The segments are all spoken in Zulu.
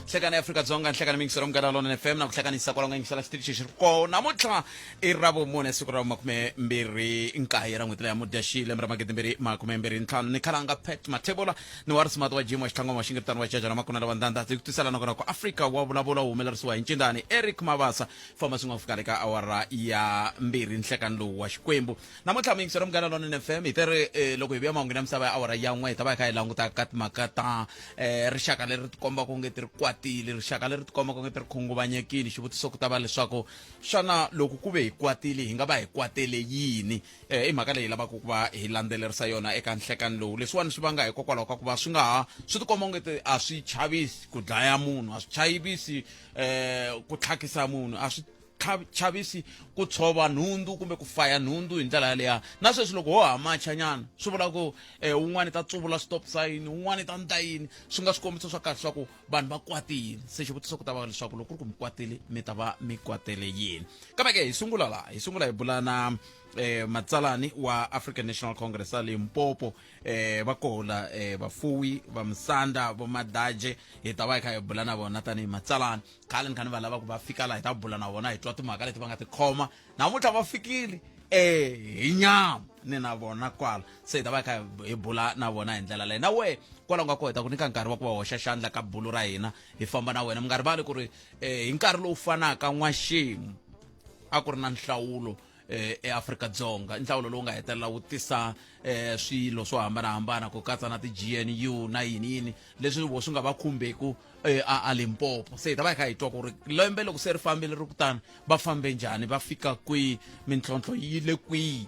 hlekani Afrika Dzonga hlekani mingisero mgadalona FM na kuhlekanisa kwala ngisala xitichi xiriko namuntlha i ravo mune siku ra makumembirhi nkaye ra n'hweti ya mudyaxile mira magidi makumembirhi ntlhanu ni khalanga pet mathebola ni warismati wa jimo wa xitlhangwa xingiritano wa jaja na makuna lava ndandati ku tisela nakona ku Afrika wa vulavula wu humelerisiwa hi ncindani Eric Mabasa famba swin'we fika eka awara ya mbirhi nhlekani lowu wa xikwembu namuntlha mingisero mgadalona FM hi tere loko hi vuya mahungu ya misava ya awara ya n'we hi ta va hi kha hi languta ka timhaka ta rixaka leri tikomba ku nge ti ri kwatile rixaka leri tikomba ku nge ti ri khunguvanyekile xivutiso ku ta va leswaku xana loko ku ve hi kwatile hi nga va hi kwatele yini i mhaka leyi lavaka ku va hi landzelerisa yona eka nhlekani lowu leswiwani swi vanga hikokwalaho ka ku va swi nga ha swi tikomba ku nge ti a swi chavisi ku dlaya munhu a swi chavisi ku tlhakisa munhu a swi chavisi ku tshova nhundzu kumbe ku faya nhundzu hi ndlela yaleya na sweswi loko ho hamachanyana swi vula ku un'wana ta tsuvula stop sign un'wana ta ndla yini swi nga swikombiso swa kahle swa ku vanhu va kwatile se xivutiso ku ta va leswaku loko ku ri ku mi kwatile mi ta va mi kwatele yini kambe ke hi sungula hi bula na matsalani wa African National Congress a Limpopo va kola vafuwi va Msanda va Madaje hi ta va hi kha hi bula na vona tanihi matsalani khale ni kha ni va lava ku va fika la hi ta bula na vona hi twa timhaka leti va nga ti khoma namuntlha va fikile hi nyama ni na vona kwala se hi ta va hi kha hi bula na vona hi ndlela leyi na we kwala nga ko hi ta ku nyika nkarhi wa ku va hoxa xandla ka bulu ra hina hi famba na wena mi nga rivali ku ri hi nkarhi lowu fanaka n'waxemu a ku ri na nhlawulo eAfrika-Dzonga nhlawulo lowu nga hetelela wu tisa swilo swo hambanahambana ku katsa na ti-GNU na yini leswi swi nga va khumbeku a Limpopo se hi ta va hi kha hi twa ku ri lembe loko se ri fambile ri kutani va fambe njhani va fika kwihi mintlhontlho yi le kwihi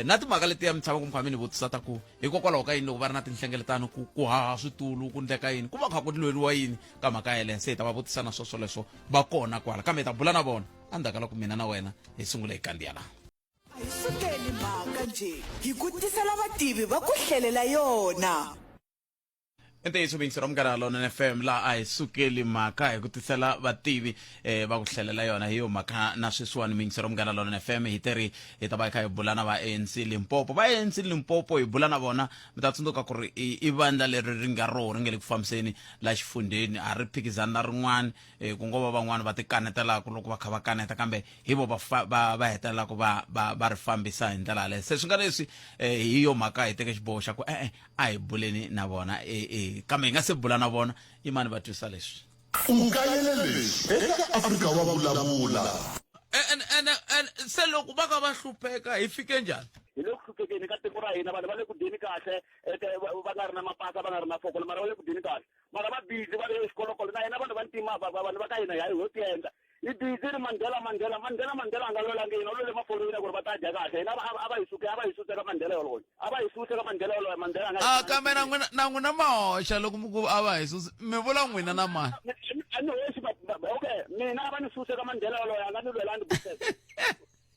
na timhaka letiya mi tshama ku mi kha mi ni vutisa ta ku hikokwalaho ka yini loko va ri na tinhlengeletano ku haha switulu ku ndleka yini ku va kha ku lweriwa yini ka mhaka yeleyo se hi ta va vutisa na sweswo leswo va kona kwala kambe hi ta bula na vona andaka loko mina na wena hi sungula hi kandiya Hi sukeli mhaka nje hi ku tisela vativi va ku hlelela yona Ntiyiso mingisero mgadalona FM la a hi sukeli mhaka hi ku tisela vativi va ku hlelela yona hi yo mhaka na sweswiwani mingisero mgadalona FM hi teri hi ta va hi kha hi bula na va ANC Limpopo va ANC Limpopo hi bula na vona mi ta tsundzuka ku ri i vandla leri ri nga roho ri nge le ku fambiseni la xifundeni a ri phikizani na rin'wana ku ngo va van'wana va ti kanetelaka loko va kha va kaneta kambe hi vo va hetelelaka va ri fambisa hi ndlela yaleyo se swi nga leswi hi yo mhaka hi teke xiboho xa ku a hi buleni na vona kambe hi nga se bula na vona yimani va twisa leswi ungayelelesi eka Afrika wa vulavula se loko va ka va hlupheka hi fike njhani hi le ku hluphekeni ka tiko ra hina vanhu va le ku dyeni kahle va nga ri na mapasa va nga ri na foko mara va le ku dyeni kahle mara va busy va le xikolokolo na hina vanhu va ntima vanhu va ka hina hi ho tiendla hi busy ri Mandela a nga lwelangi hina lwele mafolowini ku ri va ta dya kahle hina a va hi suse ka Mandela yoloyo a va hi suse ka Mandela yoloyo Mandela nga kambe na n'wina mahoxa loko mi ku a va hi suse mi vula n'wina na mani ani hoxi okay mina a va ni suse ka Mandela yoloyo a nga ni lwelangi busese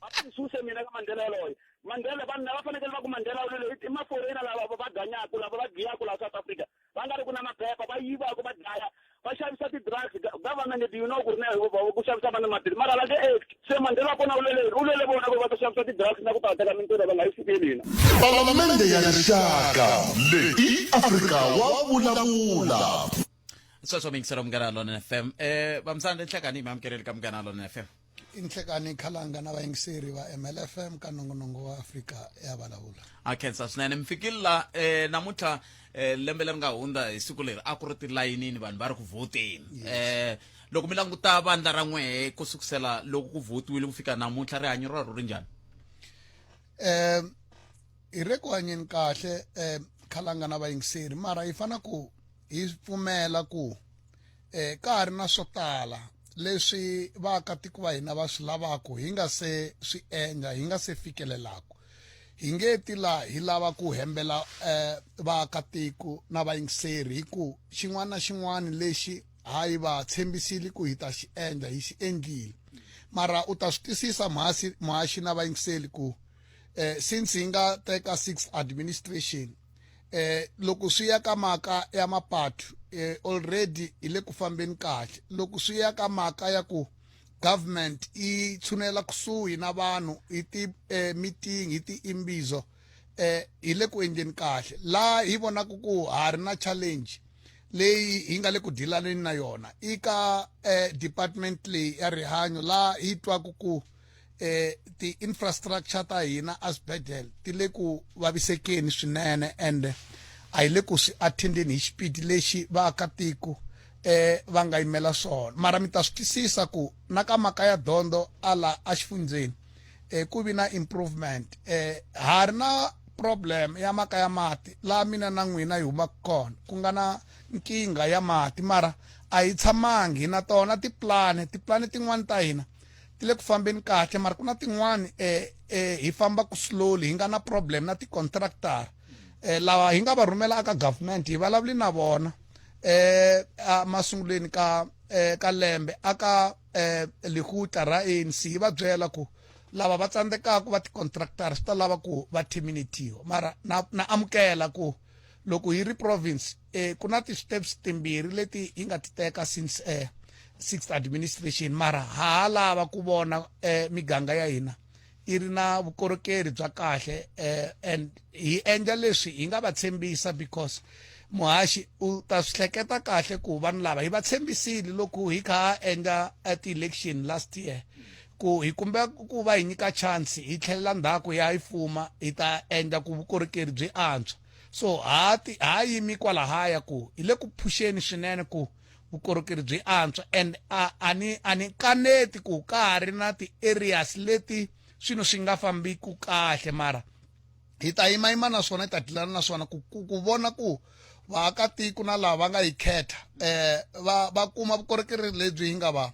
a va ni suse mina ka Mandela yoloyo Mandela vanhu lava fanekele va ku Mandela yoloyo i mafolowini lava va ganyaku lava va giyaku la South Africa va nga ri ku na maphepha va yivaku va dlaya va xavisa ti-drugs government do you know ku ri na ku xavisa vanhu maphilisi mara la se Mandela kona u lwele vona ku va ta xavisa ti-drugs na ku ta teka mintirho va nga yi fikeli hina palamende ya rixaka leyi i Afrika wa vulavula sweswo mingisero mganalona FM vamsande nhlekani hi mi amukeleli ka mganalona FM inhlekani khalanga na vayingiseri va MLFM ka nongonoko wa Afrika ya vulavula a khensa swinene mi fikile la namuntlha lembe leri nga hundza hi siku leri a ku ri tilayinini vanhu va ri ku vhoteni loko mi languta vandla ra n'wehe ku sukusela loko ku votiwile ku fika namuntlha rihanyo ra ro ri njhani hi ri ku hanyeni kahle khalanga na vayingiseri mara hi fana ku hi pfumela ku ka ha ri na swo tala leswi vaakatiko va hina va swi lavaka hi nga se swi endla hi nga se fikelelaka hi nge ti la hi lava ku hembela vaakatiko na vayingiseri hi ku xin'wana na xin'wana lexi hayi va tshembisile ku hi ta xi endla hi xi endlile mara u ta swi twisisa mhaxi na vayingiseri ku since hi nga teka 6 administration loko swi ya ka mhaka ya mapatu already hi le ku fambeni kahle loko swi ya ka mhaka ya ku government i tshunela kusuhi na vanhu hi ti meeting hi ti imbizo hi le ku endleni kahle la hi vonaka ku ha ri na challenge leyi hi nga le ku dilaneni na yona ika department leyi ya rihanyo la hi twaku ku ti-infrastructure ta hina asibedhlele ti le ku vavisekeni swinene and a hi le ku swi attendeni hi xipidi lexi vaakatiko va nga yimela swona mara mi ta swi twisisa ku na ka mhaka ya dyondzo ala a xifundzeni ku vi na improvement ha ri na problem ya mhaka ya mati laha mina na n'wina hi humaka kona ku nga na nkingha ya mati mara a hi tshamangi na tona tiplani tin'wani ta hina ti le ku fambeni kahle mara ku na tin'wani hi fambaku slowly hi nga na problem na ti-contractor lawa hi nga va rhumela aka government hi vulavuli na vona masunguleni ka lembe aka lihutla ra ANC hi va byela ku lava va tsandzekaka va ti-contractor swi ta lava ku va terminatiwa mara na amukela ku loko hi ri province ku na ti-steps timbirhi leti hi nga ti teka since sixth administration mara ha lava ku vona miganga ya hina yi ri na vukorhokeri bya kahle and hi endla leswi hi nga va tshembisa because muhaxi u ta swi hleketa kahle ku vanhu lava hi va tshembisile loko hi kha endla ti-election last year ku hi kumbe ku va hi nyika chance hi tlhelela ndzhaku ya hi fuma hi ta endla ku vukorhokeri byi antswa so ha yimi kwalahaya ku hi le ku phusheni swinene ku vukorhokeri byi antswa and a ni kaneti ku ka ha ri na ti-areas leti swilo swi nga fambiku kahle mara hi ta yimayima na swona hi ta dilana na swona ku vona ku vaakatiko na lava va nga hi khetha va kuma vukorhokeri lebyi hi nga va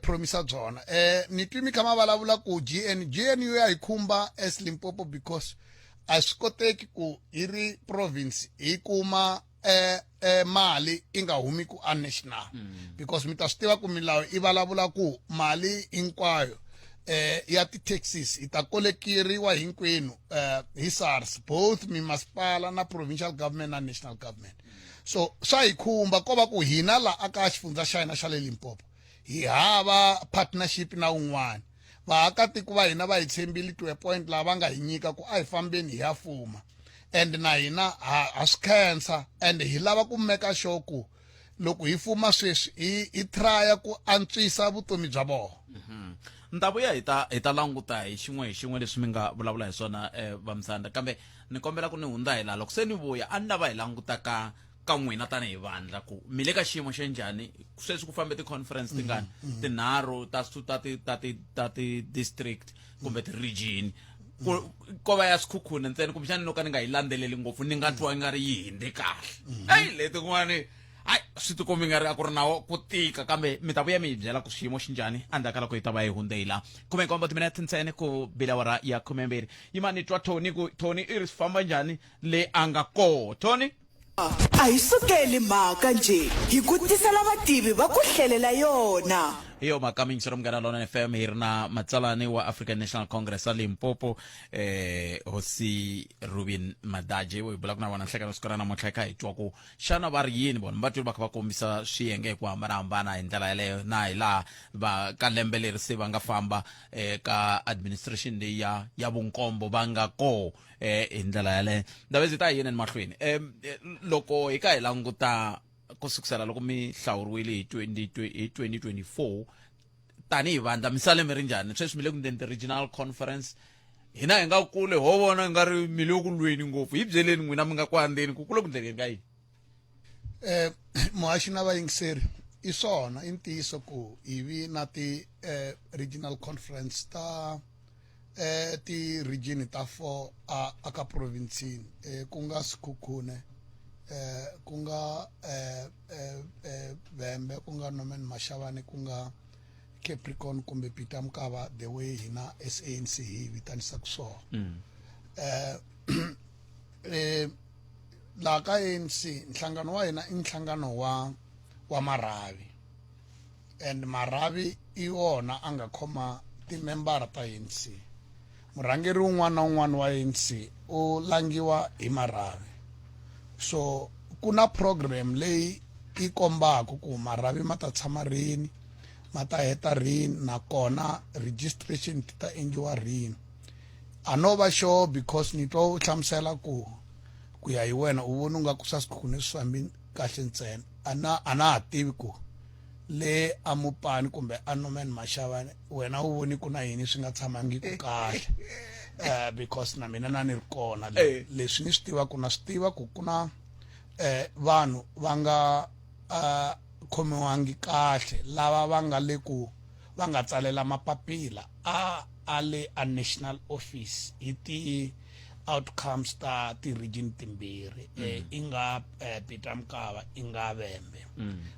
promisa byona ni twi mi kha ma vulavula ku GNU ya hi khumba as Limpopo because a swi koteki ku hi ri province hi kuma mali i nga humi ku a national because mi ta swi tiva ku milawu i vulavula ku mali hinkwayo ya ti-taxes i ta kolekeriwa hinkwenu hi SARS both mimasipala na provincial government na national government so swa hi khumba ko va ku hina la aka xifundza xa hina xa le Limpopo hi hava partnership na un'wana vaakatiko va hina va hi tshembile to a point laha va nga hi nyika ku a hi fambeni hi ya fuma and na hina ha swi khensa and hi lava ku meka sure ku loko hi fuma sweswi hi traya ku antswisa vutomi bya vona ndavuya hi ta languta hi xin'we leswi mi nga vulavula hi swona Vamsanda kambe ni kombela ku ni hundza hi la loko se ni vuya a ni lava hi languta ka n'wina tanihi vandla ku mi le ka xiyimo xa njhani sweswi ku fambe ti-conference tingani tinharhu ta ti-district kumbe ti-region ko va ya swikhukhuni ntsena kumbexani no ka ni nga yi landzeleli ngopfu ni nga twa nga ri yi hindze kahle letin'wani hayi swi tikombi nga ri a ku ri nawo ku tika kambe mi ta vuya mi hi byela ku swiyimo xi njhani endzhaku ka loko hi ta va hi hundze hi laha 10 timinete ntsena ku bila awara ya 12 yima ni twa Tony ku Tony i ri swi famba njhani le a nga koho Tony a hi sukeli mhaka nje hi ku tisela vativi va ku hlelela yona hiyo makamingsiro Munghana Lonene FM hi ri na matsalani wa African National Congress a Limpopo hosi Rubin Madaje wo hi bulaka na vona nhlekani siku ra namuntlha hi kha hi twa ku xana va ri yini vona va twi va kha va kombisa swiyenge hi ku hambanahambana hi ndlela yaleyo na hi laha va ka lembe leri se va nga famba ka administration leyi ya vunkombo va nga koho hi ndlela yaleyo ndavezi ta yini mahlweni loko hi kha hi languta kusukisela loko mi hlawuriwile hi 2024 tanihi vandla misale mi ri njhani sweswi mi le ku ndeni ti-regional conference hina hi nga kule ho vona hi nga ri mi le ku lweni ngopfu hi byeleni n'wina mi nga ku andzeni ku kule ku ndleleni ka yini muhaxi na vayingiseri i swona i ntiyiso ku hi vi na ti-regional conference ta ti-region ta 4 aka provincini ku nga Sekhukhune ku nga Vhembe ku nga Norman Mashavani ku nga Capricorn kumbe Peter Mokaba the way hina SANC hi vitanisa ku swona la ka ANC nhlangano wa hina i nhlangano wa Maravi and Maravi i wona a nga khoma timembara ta ANC murhangeri un'wana na un'wana wa ANC u langiwa hi Maravi so ku na program leyi yi kombaka ku Maravi ma ta tshama rini ma ta heta rini nakona registration ti ta endliwa rini a no va sure because ni twa u hlamusela ku ya hi wena u vona u nga ku swa Sekhukhune swi fambi kahle ntsena ana tivi ku le amupani kumbe Norman Mashavane wena u voni ku na yini swi nga tshamangi ku kahle because na mina na ni ri kona leswi ni swi tiva ku na swi tiva ku kuna vanhu va nga khomiwangi kahle lava va nga le ku va nga tsalela mapapila a le a national office hi ti outcomes ta ti-region timbirhi inga Peter Mokaba inga Vhembe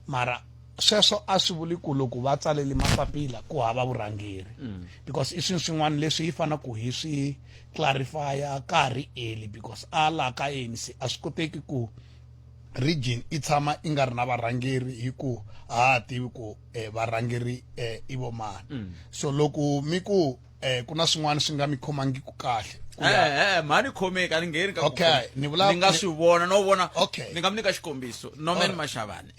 mara sweswo a swi vuli ku loko va tsaleli mapapila ku hava vurhangeri because i swilo swin'wana leswi hi fana ku hi swi clarifya karhi early because la ka ANC a swi koteki ku region i tshama i nga ri na varhangeri hi ku tivi ku varhangeri i vo mani so loko mi ku ku na swin'wana swi nga mi khomangi ku kahle mani khomeka ni ngheni ka Okay, ni nga swi vona no vona Okay. ni nga mi nyika xikombiso Norman Mashavane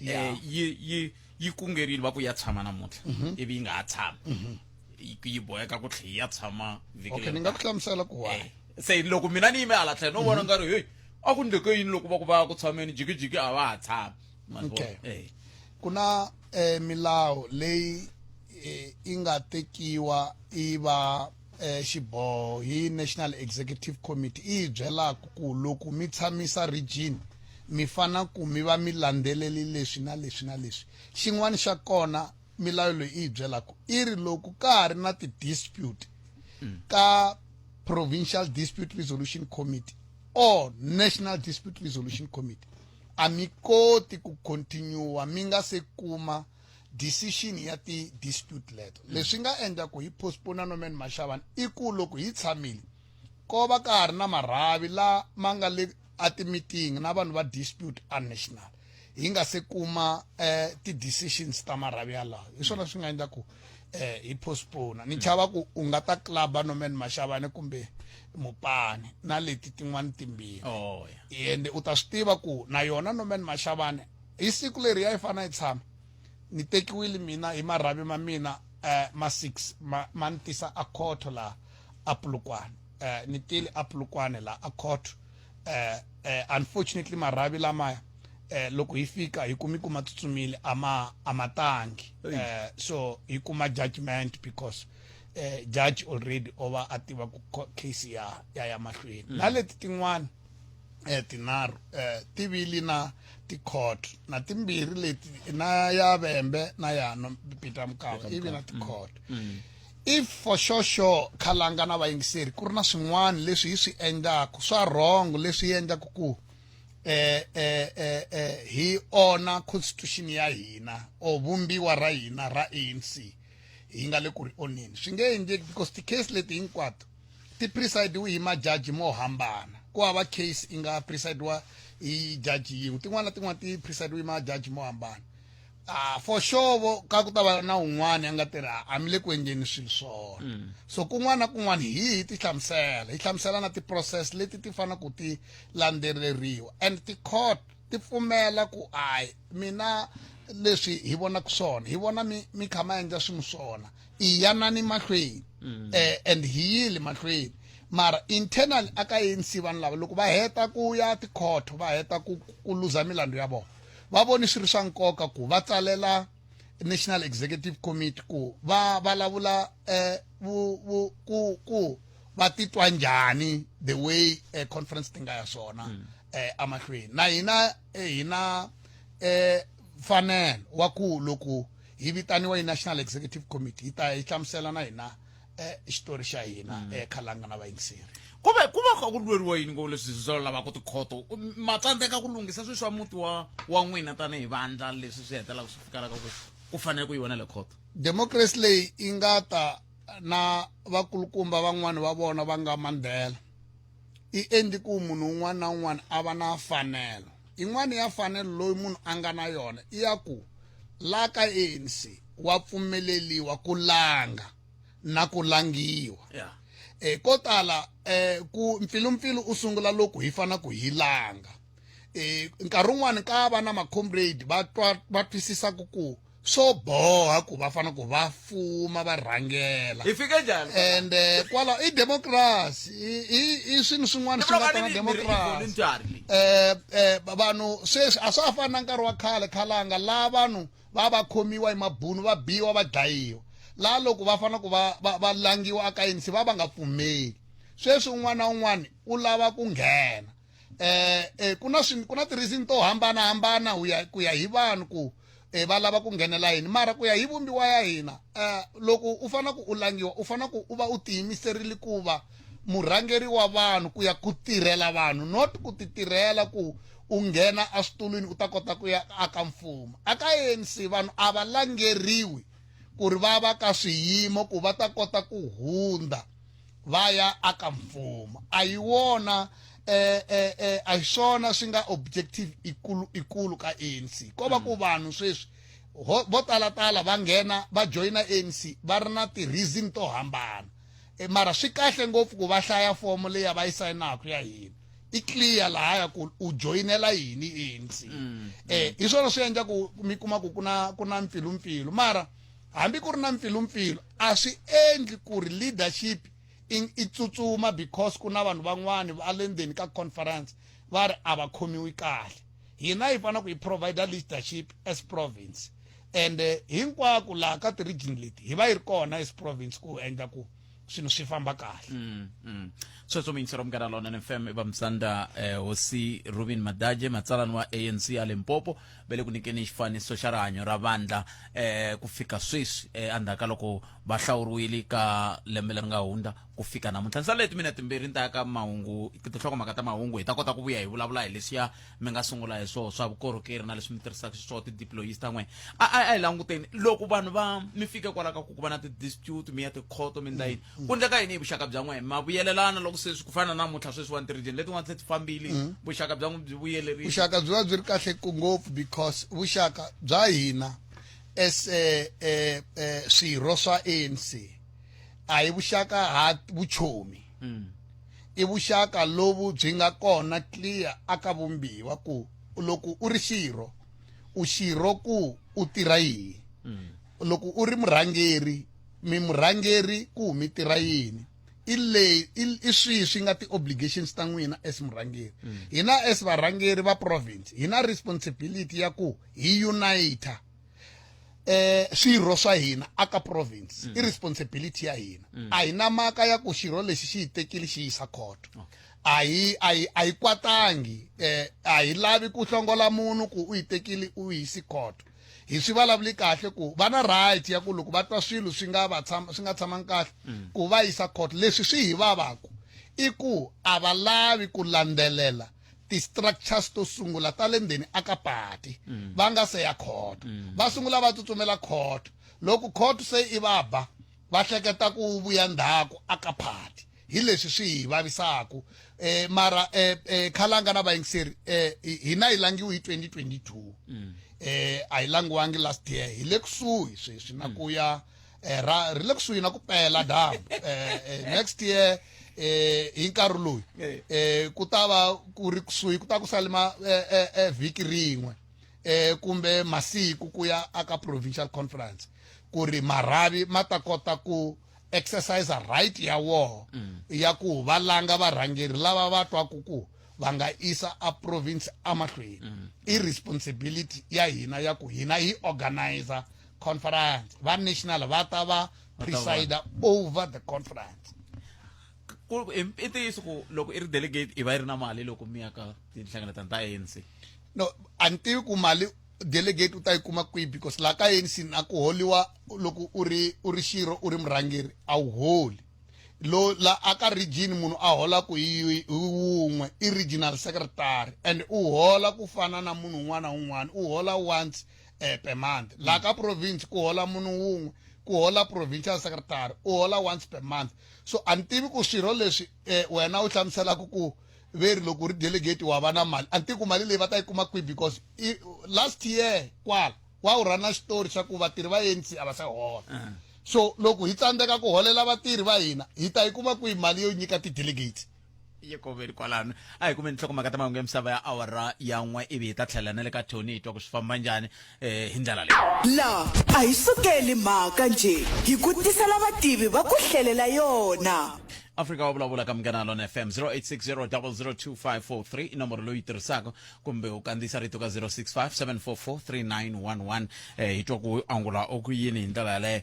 yi kungerile va ku ya tshama namuntlha ivi yi nga ha tshama yi boheka ku tlhe ya tshama okay ni nga ku hlamusela ku why se loko mina ni yime hala tlhela no vona nga ri hey a ku ndleke yini loko va ku va ku tshameni jikijiki a va ha tshama Okay. ku na milawu leyi i nga tekiwa i va xiboho hi National Executive Committee i byelaka ku loko mi tshamisa region mi fana ku mi va mi landzeleli leswi na leswi na leswi xin'wana xa kona milawu leyi i byelaka i ri loko ka ha ri na ti-dispute ka Provincial Dispute Resolution Committee or National Dispute Resolution Committee a mi koti ku continue mi nga se kuma decision ya ti-dispute leto leswi nga endla ku hi postpone Norman Mashavane i ku loko hi tshamile ko va ka ha ri na marhavi la ma nga le a ti-meeting na vanhu va dispute a national hi nga se kuma ti-decisions ta marhavi yalawo hi swona swi nga endla ku hi postpone ni chava ku u nga ta club Norman Mashavane kumbe Mopani na leti tin'wana timbirhi ende u ta swi tiva ku na yona Norman Mashavane hi siku leri ya yi fana yi tshama ni tekiwile mina hi marhavi ma mina ma 6 ma ni tisa a khoto la a Polokwane ni tile a Polokwane la a khoto unfortunately marhavi lamaya loko hi fika hi kumi ku ma tsutsumile a ma tangi so hi kuma judgment because judge already over a tiva ku case ya mahlweni na leti tin'wana tinharhu tivili na ti-court na timbirhi leti na ya Vhembe na ya Peter Mokaba ivi na ti-court if for sure Khalanga na vayingiseri ku ri na swin'wana leswi hi swi endlaku swa wrong leswi hi endlaku ku hi ona constitution ya hina or vumbiwa ra hina ra ANC hi nga le ku ri oneni swi nge endleki because ti-case leti hinkwato ti presidiwe hi majaji mo hambana ku hava case i nga presidiwa hi jaji yin'we tin'wana na tin'wana ti presidiwe hi majaji mo hambana for sure ka ku ta va na un'wana a nga tirha a mi le ku endleni swilo swona so kun'wana na kun'wana hi ti hlamusela hi hlamusela na ti-process leti ti fana ku ti landzeleriwa and ti-court ti pfumela ku mina leswi hi vonaka swona hi vona mi kha ma endla swilo swona i yanani mahlweni and hi yile mahlweni mara internal aka ANC vanhu lava loko va heta ku ya ti-court va heta ku luza milandzu ya vona va voni swi ri swa nkoka ku va tsalela National Executive Committee ku va vulavula ku va titwa njhani the way conference ti nga ya swona amahlweni na hina mfanelo wa ku loko hi vitaniwa hi National Executive Committee hi hlamusela na hina xitori xa hina Khalanga na vayingiseri ku va kha ku lweriwa yini ngo leswi swi lava ku tikhoto ma tsandzeka ku lunghisa swilo swa muti wa n'wina tanihi vandla leswi swi hetelaka swi fikalaka ku fanele ku yi vona le khoto democracy leyi i nga ta na vakulukumba van'wani va vona va nga Mandela i endli ku munhu un'wana na un'wana a va na mfanelo in'wana ya mfanelo loyi munhu a nga na yona i ya ku la ka ANC wa pfumeleliwa ku langa na ku langiwa ko tala ku mpfilumpfilu u sungula loko hi fana ku hi langa nkarhi wun'wani ka va na macomrade va twisisa ku so boha ku va fana ku va fuma va rhangela hi fike njhani and kwala i democracy i swilo swin'wana swi nga ta na democracy vanhu sweswi a swa ha fani na nkarhi wa khale khalanga laha vanhu va khomiwa hi mabunu va biwa va dlayiwa laha loko va fana ku va langiwa aka ANC va nga pfumeli sweswi un'wana na un'wana u lava ku nghena ku na ti-reason to hambanahambana ku ya hi vanhu ku va lava ku nghenela yini mara ku ya hi vumbiwa ya hina loko u fana ku u langiwa u fana ku u va u tiyimiserile ku va murhangeri wa vanhu ku ya ku tirhela vanhu not ku ti tirhela ku u nghena aswitulwini u ta kota ku ya aka mfumo aka ANC vanhu a va langeriwi ku ri va va ka swiyimo ku va ta kota ku hundza va ya aka mfumo a yi wona a hi swona swi nga objective ikulu ka ANC ko va ku vanhu sweswi vo talatala va nghena va joyina ANC va ri na ti-reason to hambana mara swi kahle ngopfu ku va hlaya fomo leyi va yi sayinaka ya hina i clear lahaya ku u joyinela yini ANC hi swona swi endla ku mi kuma ku ku na mpfilumpfilu mara hambi ku ri na mpfilumpfilu a swi endli ku ri leadership i tsutsuma because ku na vanhu van'wani va le ndzeni ka conference va ri a va khomiwi kahle hina hi fana ku hi provide leadership as province and hinkwako laha ka ti-region leti hi va yi ri kona as province ku endla ku swilo swi famba kahle sweswo mingisero mukara lona FM va msanda hosi Rubin Madaje matsalani wa ANC ya Limpopo vele ku nyikeni xifaniso xa rihanyo ra vandla ku fika sweswi andhaka loko va hlawuriwile ka lembe leri nga hundza ku fika namuntlha nsa leti mina timbirhi ta ka mahungu tinhlokomhaka ta mahungu hi ta kota ku vuya hi vulavula hi leswiya mi nga sungula hi swona swa vukorhokeri na leswi mi tirhisaka swona ti-deployees ta n'we a hi languteni loko vanhu va mi fike kwala ka ku va na ti-dispute mi ya tikhoto mi ndla yini ku endleka yini hi vuxaka bya n'we ma vuyelelana loko sweswi ku fana na namuntlha sweswi wa ntirhijeni letin'wana tlhe ti fambile vuxaka bya n'we byi vuyelerile vuxaka byi va byi ri kahle ngopfu because vuxaka bya hina as swirho swa ANC a hi vuxaka ha vuchomi i vuxaka lobu byi nga kona clear aka vumbiwa ku loko u ri xirho ku u tirha yini loko u ri murhangeri murhangeri ku mi tirha yini i swi nga ti-obligations ta n'wina as murhangeri hina as varhangeri va province hina responsibility ya ku hi unita swirho swa hina aka province i responsibility ya hina a hi na maka ya ku xirho lexi xi hi tekile xi yisa khoto a hi kwatangi a hi lavi ku hlongola munhu ku u hi tekile u yisi khoto hi swi vulavuli kahle ku va na right ya ku loko va twa swilo swi nga tshamangi kahle ku va yisa khoto leswi swi hi vavaku i ku a va lavi ku landzelela ti-structures to sungula ta le ndzeni aka pati va nga se ya khoto va sungula va tsutsumela khoto loko khoto se i va ba va hleketa ku vuya ndhaku aka pati hi leswi swi hi vavisaku mara khalanga na vayingiseri hina hi langiwe hi 2022 a hi langiwangi last year hi le kusuhi sweswi na ku ya ri le kusuhi na ku pela damu next year hi nkarhi loyi ku ta va ku ri kusuhi ku ta ku salima vhiki rin'we kumbe masiku ku ya aka provincial conference ku ri marhavi ma ta kota ku exercise right ya war ya ku va langa varhangeri lava va twaku ku va nga isa a province amahlweni i responsibility ya hina ya ku hina hi organizer conference va national va ta va preside over the conference i ntiyiso ku loko i ri delegate i va yi ri na mali loko mi ya ka tinhlengeletano ta ANC no a ni tivi ku mali delegate u ta yi kuma kwihi because laha ka ANC na ku holiwa loko u ri xirho u ri murhangeri a wu holi la aka region munhu a hola ku hi wun'we i regional secretary and u hola ku fana na munhu un'wana na un'wana u hola once per month laha ka province ku hola munhu wun'we ku hola provincial secretary u hola once per month so a ni tivi ku swirho leswi wena u hlamuselaka ku veri loko ri delegate wa va na mali a ni tivi ku mali leyi va ta yi kuma kwihi because last year kwala wa u rana xitori xa ku vatirhi va ANC a va se hola so loko hi tsandzeka ku holela vatirhi va hina hi ta yi kuma kwihi mali yo nyika ti-delegates ye koveri kwalano a hi kumeni nhlokomhaka ta mahungu ya misava ya awara ya n'we ivi hi ta tlhela na le ka Tony hi twa ku swi famba njhani hi ndlela leyi la a hi sukeli mhaka nje hi ku tisela vativi va ku hlelela yona Africa wa vulavula ka Munghana Lona FM 0860002543 inomboro loyi tirhisaka kumbe u kandziyisa rito ka 0657443911 hi twa ku angula oku yini hi ndlela yaleyo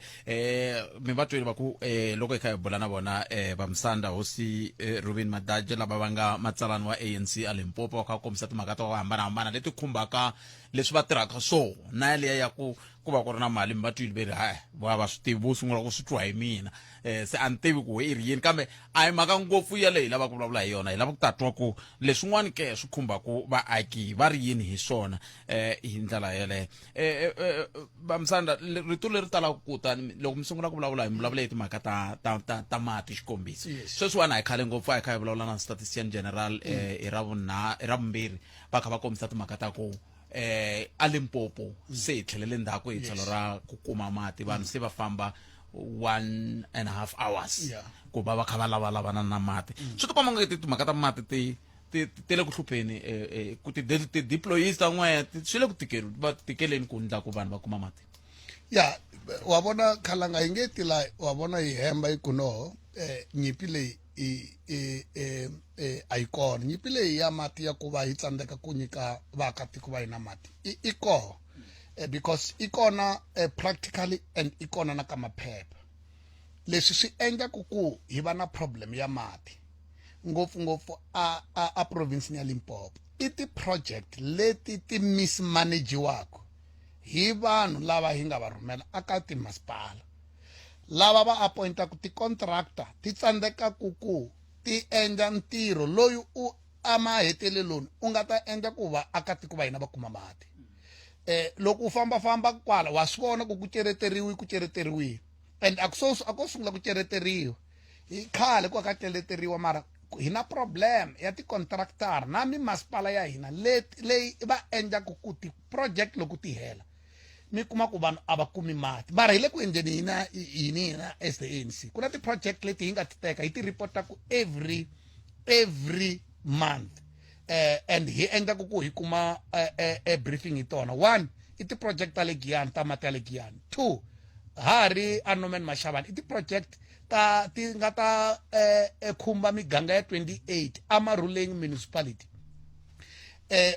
mi vatweli va ku loko hi kha hi bula na vona va Msanda hosi Ruben Madaje lava va nga matsalani wa ANC a Limpopo va kha kombisa timhaka to hambanahambana leti khumbaka leswi va tirhaka so na yaleyo ya ku va ku ri na mali mi vatweli veri va swi tivi vo sungula ku swi twa hi mina se a ni tivi ku i ri yini kambe a hi mhaka ngopfu yaleyi hi lava ku vulavula hi yona hi lava ku ta twa ku leswin'wana ke swi khumbaku vaaki va ri yini hi swona hi ndlela yaleyo va Msanda rito leri talaka ku tani loko mi sungula ku vulavula hi mi vulavula hi timhaka ta mati xikombiso sweswiwani a hi khale ngopfu a hi kha hi vulavula na statistician general hi ravumbirhi va kha va kombisa timhaka ta ku a Limpopo se hi tlhelele ndzhaku hi tlhelo ra ku kuma mati vanhu se va famba 1.5 hours ku va kha va lavalavana na mati swi ti komba nga timhaka ta mati ti le ku hlupheni ku ti-deployees ta n'we swi le ku tikeleni ku ndla ku vanhu va kuma mati ya wa vona Khalanga hi nge ti la wa vona hi hemba hi kunoho nyimpi leyi a yi kona nyimpi leyi ya mati ya ku va hi tsandzeka ku nyika vaakatiko va hina mati i koho because i kona practically and i kona na ka maphepha leswi swi endla ku hi va na problem ya mati ngopfungopfu a province ya Limpopo i ti-project leti ti mismanagiwaka hi vanhu lava hi nga va rhumela aka timasipala lava va appointaku ti-contractor ti tsandzeka ku ti endla ntirho loyi u amaheteleloni u nga ta endla ku vaakatiko va hina va kuma mati loko u famba kwala wa swi vona ku cereteriwi and a ko sungula ku cereteriwa hi khale ku ka teleteriwa mara hi na problem ya ti-contractor na mimasipala ya hina leyi va endlaku ku ti-project loko ti hela mi kuma ku vanhu a va kumi mati mara hi le ku endleni hina as the ANC ku na ti-project leti hi nga ti teka hi ti reportaku every month and hi endla ku hi kuma briefing hi tona one i ti-project ta le Giyani ta mati ya le Giyani two hari a Norman Mashavani i ti-project ti nga ta khumba miganga ya 28 Amaruleng municipality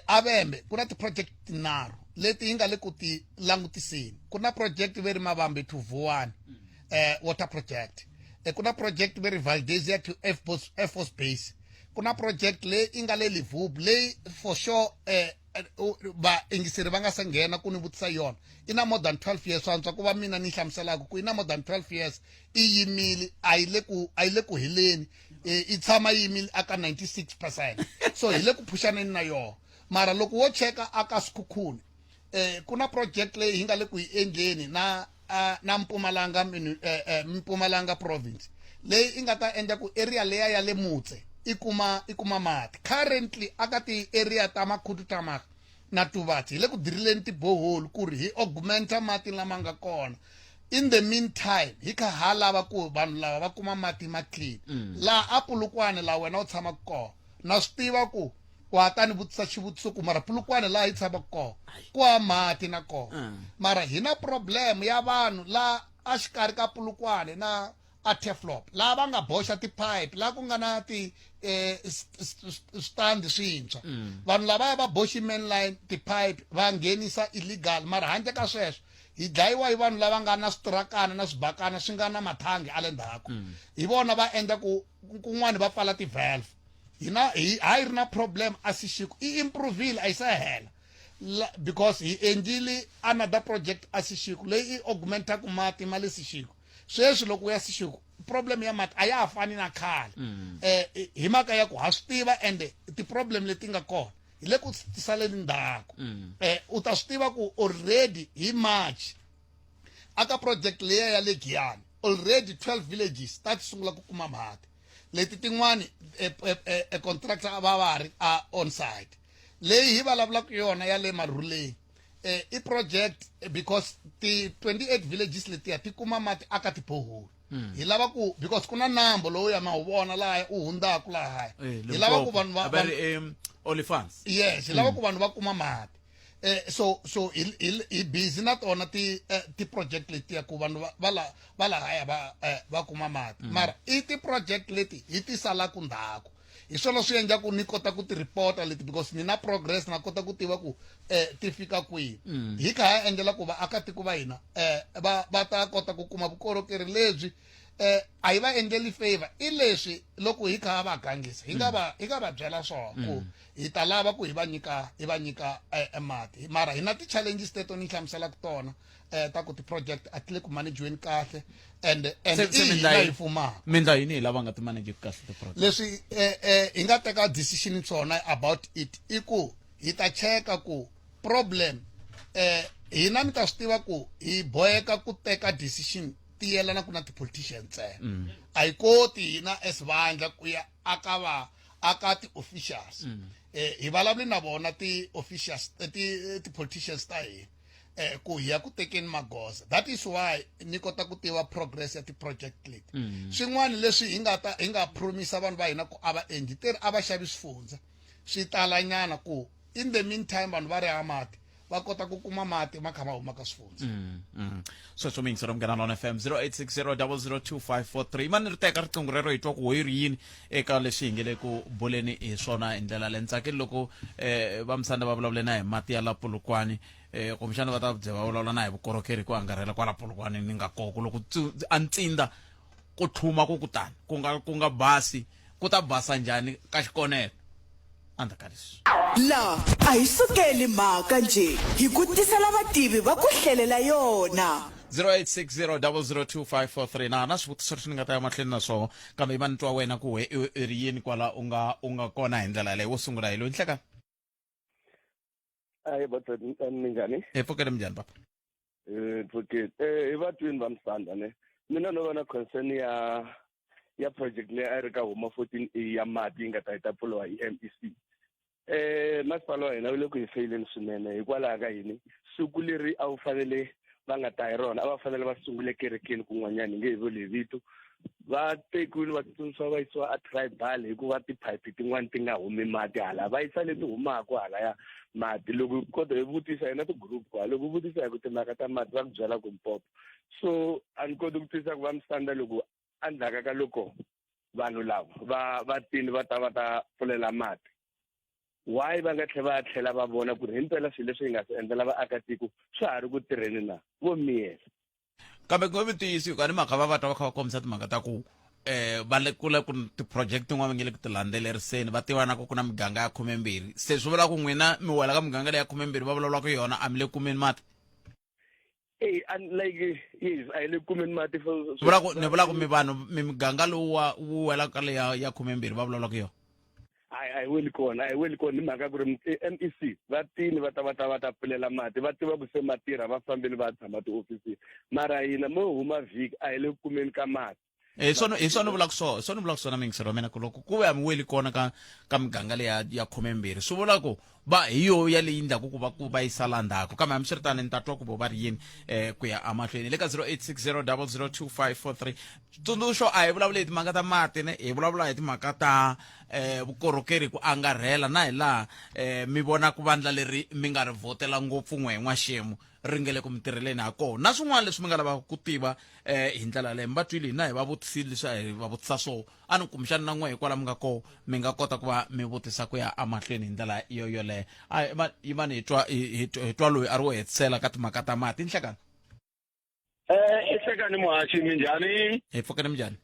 Avembe ku na ti-project tinharhu leti hi nga le ku ti langutiseni ku na project veri Mavambe to Vuwani water project ku na project veri Valdezia to Air Force Base ku na project leyi i nga le Livubu leyi for sure vaingiseri va nga se nghena ku ni vutisa yona i na more than 12 years swantswa ku va mina ni hlamuselaka ku i na more than 12 years i yimile a yi le ku heleni i tshama yimile aka 96% so hi le ku phushaneni na yona mara loko wo cheka aka Sekhukhune ku na project leyi hi nga le ku yi endleni na Mpumalanga province leyi i nga ta endla ku area leya ya le Mutse i kuma mati currently aka ti area ta Makhututhamaka na Tuvatsi hi le ku dirileni ti-borehole ku ri hi augmenta mati lama nga kona in the meantime hi kha ha lava ku vanhu lava va kuma mati ma clean laha a Polokwane la wena u tshama kona na swi tiva ku wa ta ni vutisa xivutiso ku mara Polokwane laha hi tshamaku kona ku wa mati na kona mara hi na problem ya vanhu la a xikarhi ka Polokwane na a Teflop laha va nga boxa ti-pipe laha ku nga na stand swintshwa vanhu lava va boxi mainline ti-pipe va nghenisa illegal mara handle ka sweswo hi dlayiwa hi vanhu lava nga na switirakana na swibakana swi nga na mathangi ale ndzhaku hi vona va endla ku kun'wani va pfala ti-valve hi ri na problem a Seshego i improvile a yi se hela because hi endlile another project a Seshego leyi i augmentaku mati ma le Seshego sweswi loko ya Seshego problem ya mati a ya ha fani na khale hi mhaka ya ku ha swi tiva and ti-problem leti nga kona hi le ku tisaleni ndzhaku u ta swi tiva ku already hi March aka project leya ya le Giyani already 12 villages ta sungula ku kuma mati leti tin'wani contractor va ri on site leyi hi vulavulaka yona ya le Maruleni i project because ti 28 villages letiya ti kuma mati aka ti-borehole hi lava ku because ku na nambu lowu ya ma wu vona laha u hundzaku laha hi lava ku vanhu Olifants. yes hi lava ku vanhu va kuma mati so hi busy na tona ti project letiya ku vanhu va lahaya va kuma mati mara i ti project leti hi ti salaku ndzhaku hi swona swi endla ku ni kota ku ti reporta leti because ni na progress na kota ku tiva ku ti fika kwihi hi kha ha endlela ku vaakatiko va hina va ta kota ku kuma vukorhokeri lebyi a hi va endleli favor i leswi loko hi kha va gangisa hi nga va byela swona ku hi ta lava ku hi va nyika mati mara hi na ti-challenges teto ni hlamuselaka tona ta ku ti-project a ti le ku managiweni kahle and hi fumaka mindla yini hi lava nga ti manage kahle ti-project leswi hi nga teka decision swona about it i ku hi ta cheka ku problem hina mi ta swi tiva ku hi boheka ku teka decision ti yelana ku na ti-politicians ntsena a hi koti hina as vandla ku ya aka ti-officials hi vulavuli na vona ti-officials ti-politicians ta hina ku hi ya ku tekeni magoza that is why ni kota ku tiva progress ya ti-project leti swin'wana leswi hi nga promisa vanhu va hina ku a va endli a va xavi swifundza swi talanyana ku in the meantime vanhu va riha mati va kota ku kuma mati ma kha ma huma ka swifundza sweswo mingisi romgana lona FM 0860002543 mani ri teka riqingho rero hi twa ku hoyi ri yini eka leswi hi nge le ku boleni hi swona hi ndlela le ntsakeli loko va Musanda va vulavule na hi mati ya la Polokwane kumbexana va ta bye va vulavula na hi vukorhokeri ku angarhela kwala Polokwane ni nga koko loko a ntsinda ku tlhuma ku kutani ku nga basi ku ta basa njhani ka xikonelo andakalis la a hi sukeli mhaka nje hi ku tisela vativi va ku hlelela yona 0860002543 na swivutiso leswi ni nga ta ya mahlweni na swona kambe i va ni twa wena ku i ri yini kwala u nga kona hi ndlela leyi wo sungula hi loyi nhleka Hayi batho minjani? Pfukele minjani papa? Pfukele. I vatwini va Musanda ne. Mina no vona concern ya project leyi a ri ka huma 14A ya mati yi nga ta heta pfuriwa hi MEC. Masipala wa hina wu le ku hi feyileni swinene hikwalaho ka yini siku leri a wu fanele va nga ta hi rona a va fanele va sungule kerekeni kun'wanyana hi nge hi vuli hi vito va tekiwile va tsutsumisiwa va yisiwa a tribal hikuva tiphayiphi tin'wana ti nga humi mati hala va yisa leti humaka hala ya mati loko kota hi vutisa hina ti-group kwala loko vutisa hi ku timhaka ta mati va ku byela ku mpopo so a ni koti ku twisisa ku va Musanda loko endzhaku ka loko vanhu lava va tini va ta pfulela mati why va nga tlhela va vona ku ri himpela swilo leswi hi nga swi endlela vaakatiko swa ha ri ku tirheni na vo miyela kambe ku vitisi ku ani mhaka va twa va kha va kombisa timhaka ta ku va le kule ku ti-project tin'wana va nge le ku ti landzeleriseni va tivana ku ku na miganga ya 12 se swi vula ku n'wina mi wela ka miganga leyi ya 12 va vulavulaka yona a mi le kumeni mati like yes a hi le kumeni mati ni vula ku mi vanhu miganga lowu wu wela ka leyi ya 12 va vulavulaka yona a hi weli kona ni mhaka ku ri MEC va tini va ta pfulela mati va tiva ku se matirha va fambile va tshama tiofisini mara hina mo huma vhiki a hi le kumeni ka mati hi swona vula ku swona mingiselo mina ku loko ku ve a mi weli kona ka miganga leyi ya 12 swi vula ku va hi yo ya leyi ndlaku ku va yi sala ndzhaku kambe hambiswiritano ni ta twa ku vo va ri yini ku ya amahlweni le ka 0860002543 tsundzuxo a hi vulavula hi timhaka ta mati ne hi vulavula hi timhaka ta vukorhokeri ku angarhela na hi laha mi vona ku vandla leri mi nga ri vhotela ngopfu n'we hi n'waxemu ri nge le ku mi tirheleni ha kona na swin'wana leswi mi nga lavaka ku tiva hi ndlela leyi mi va twile hina hi va vutisile leswi hi va vutisa swona a ni kumbexana na n'we hi kwala mi nga kona mi nga kota ku va mi vutisa ku ya amahlweni hi ndlela yoyoleyo yimani hi twa loyi a ri wo hetisela ka timhaka ta mati i nhlekani Ihlekani muhaxi minjhani? hi pfukeni minjhani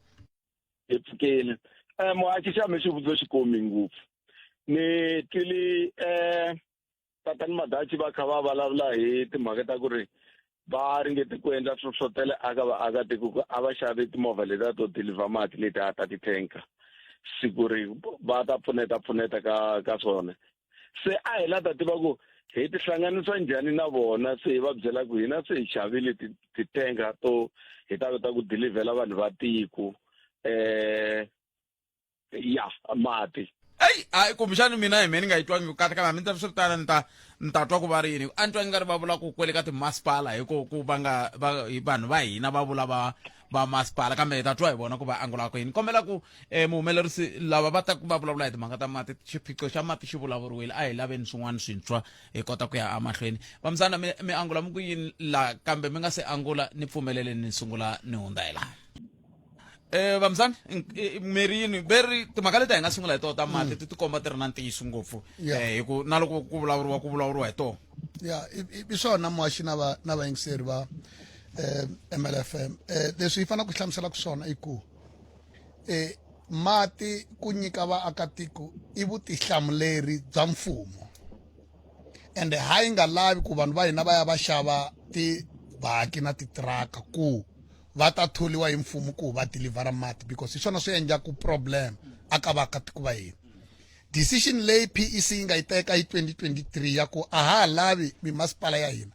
Hi pfukile. Muhaxi xa mi xivutiso xi komi ngopfu. Ni twili tatani Madachi va kha va vulavula hi timhaka ta ku ri va ringete ku endla swilo swo tele aka vaakatiko ku a va xavi timovha letiya to deliver mati letiya ta ti-tanker siku ri va ta pfuneta ka swona se a hi la ta tiva ku hi tihlanganisa njhani na vona se hi va byela ku hina se hi xavile ti-tanker to hi ta kota ku delivhela vanhu va tiko ya mati hayi kumbexani mina hi me ni nga yi twangi kahle kambe mi ta swi ri tala ni ta twa ku va ri yini a ni twa ni nga ri va vula ku kwele ka timasipala hi ku vanhu va hina va vula va va masipala kambe hi ta twa hi vona ku va angula ku yini kombela ku muhumelerisi lava va ta ku va vulavula hi timhaka ta mati xiphiqo xa mati xi vulavuriwile a hi laveni swin'wana swintshwa hi kota ku ya emahlweni vamsana mi angula mi ku yini la kambe mi nga se angula ni pfumelele ni sungula ni hundza hi laha vamsana miri yini veri timhaka leti hi nga sungula hi toho ta mati ti tikomba ti ri na ntiyiso ngopfu hi ku na loko ku vulavuriwa hi toho ya i swona moaxi na vayingiseri va MLFM leswi hi fanele ku hlamusela ku swona i ku mati ku nyika vaakatiko i vutihlamuleri bya mfumo ende hayi nga lavi ku vanhu va hina va ya va xava tibaki na titiraka ku va ta tholiwa hi mfumo ku va delivera mati because hi swona swi endlaku problem aka vaakatiko va hina decision leyi PEC yi nga yi teka hi 2023 ya ku a ha lavi mimasipala ya hina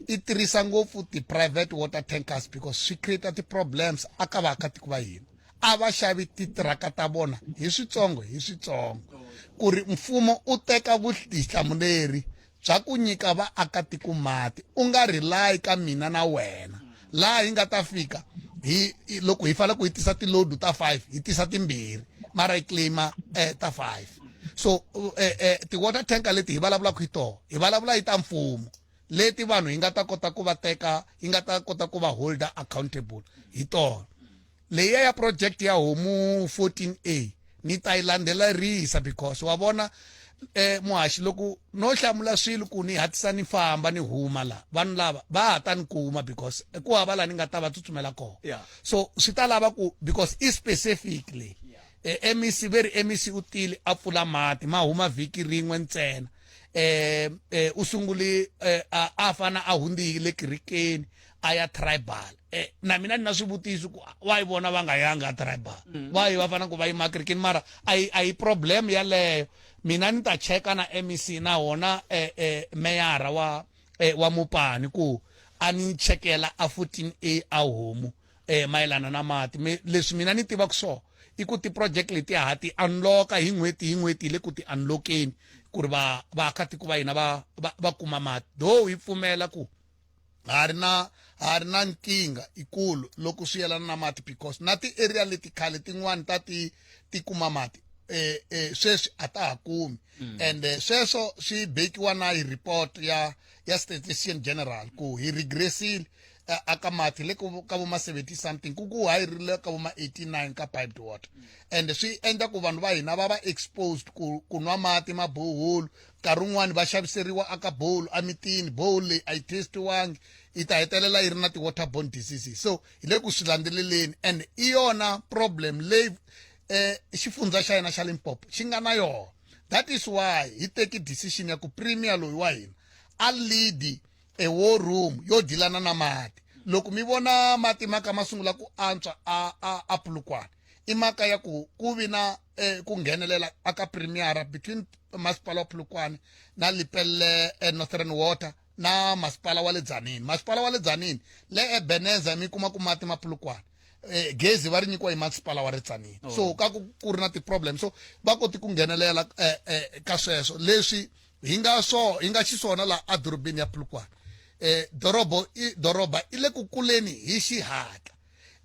i tirhisa ngopfu ti-private water tankers because swi create ti-problems aka vaakatiko va hina a va xavi titiraka ta vona hi switsongo ku ri mfumo u teka vutihlamuleri bya ku nyika vaakatiko mati u nga rely ka mina na wena laha hi nga ta fika loko hi fanele ku hi tisa tilodu ta 5 hi tisa timbirhi mara hi claima ta 5 so ti-water tanker leti hi vulavulaka hi toho hi vulavula hi ta mfumo leti vanhu hi nga ta kota ku va teka hi nga ta kota ku va holder accountable hi tona leya ya project ya homu 14A ni ta yi landzelerisa because wa vona muhaxi loko no hlamula swilo ku ni hatisa ni famba ni huma la vanhu lava va ha ta ni kuma because ku hava la ni nga ta va tsutsumela kona so swi ta lava ku because i specifically MEC very MEC u tile a pfula mati ma huma vhiki rin'we ntsena u sunguli a fana a hundzile kirikeni a ya tribal na mina ni na swivutiso ku wa yi vona va nga yanga tribal va yi va fana ku va yima kirikeni mara a yi problem yaleyo mina ni ta cheka na MEC na wona meyara wa Mopani ku a ni chekela a 14A a homu mayelana na mati leswi mina ni tiva ku so i ku ti-project leti ha ti unlocka hi n'hweti le ku ti unlockeni ku ri vaakatiko va hina va kuma mati though hi pfumela ku ha ri na nkingha ikulu loko swi yelana na mati because na ti-area leti khale tin'wani ta ti kuma mati sweswi a ta ha kumi and sweswo swi bekiwa na hi report ya statistician general ku hi regressile aka mati le ka vo ma 70 something ku hayirile ka vo ma 89 ka piped water and swi endla ku vanhu va hina va va exposed ku nwa mati ma borehole nkarhi wun'wani va xaviseriwa aka bowl amitini bowl leyi a yi testiwangi yi ta hetelela yi ri na ti-waterborne diseases so hi le ku swi landzeleleni and i yona problem leyi xifundza xa hina xa Limpopo xi nga na yona that is why hi teki decision ya ku premier loyi wa hina a lead a war room yo dilana na mati loko mi vona mati maka ma sungula ku antswa a Polokwane i maka ya ku vi na ku nghenelela aka premiera between masipala wa Polokwane na Lepelle Northern Water na masipala wa le Tzaneen le Ebenezer mi kuma ku mati ma Polokwane gezi va ri nyikiwa hi masipala wa Tzaneen so ka ku ri na ti-problem so va koti ku nghenelela ka sweswo leswi hi nga xiswona la a dorobeni ya Polokwane doroba i le ku kuleni hi xihatla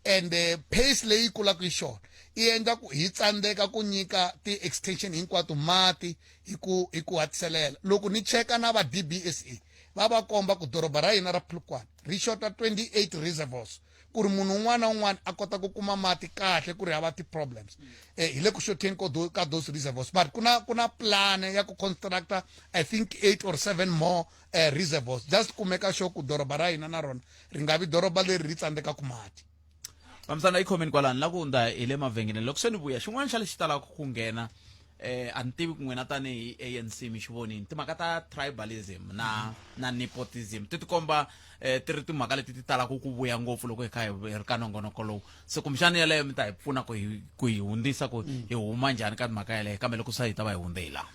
and pace leyi kulaka hi xona i endla ku hi tsandzeka ku nyika ti-extension hinkwato mati hi ku hatiselela loko ni cheka na va DBSA va komba ku doroba ra hina ra Polokwane ri xota 28 reservoirs ku ri munhu un'wana na un'wana a kota ku kuma mati kahle ku ri hava ti-problems hi le ku xoteni ka those reservoirs but ku na plan ya ku constructa I think 8 or 7 more reservoirs just ku make sure ku doroba ra hina na rona ri nga vi doroba leri ri tsandzeka ku mati vamsana i khomeni kwalani la ku hundza hi le mavhengeleni loko se ni vuya xin'wana xa lexi talaka ku nghena a ni tivi ku n'wina tanihi ANC mi xi vonini timhaka ta tribalism na nepotism ti tikomba ti ri timhaka leti ti talaka ku vuya ngopfu loko hi kha hi ri ka nongonoko lowu se kumbexani yaleyo mi ta hi pfuna ku hi hundzisa ku hi huma njhani ka timhaka yaleyo kambe loko se hi ta va hi hundze hi laha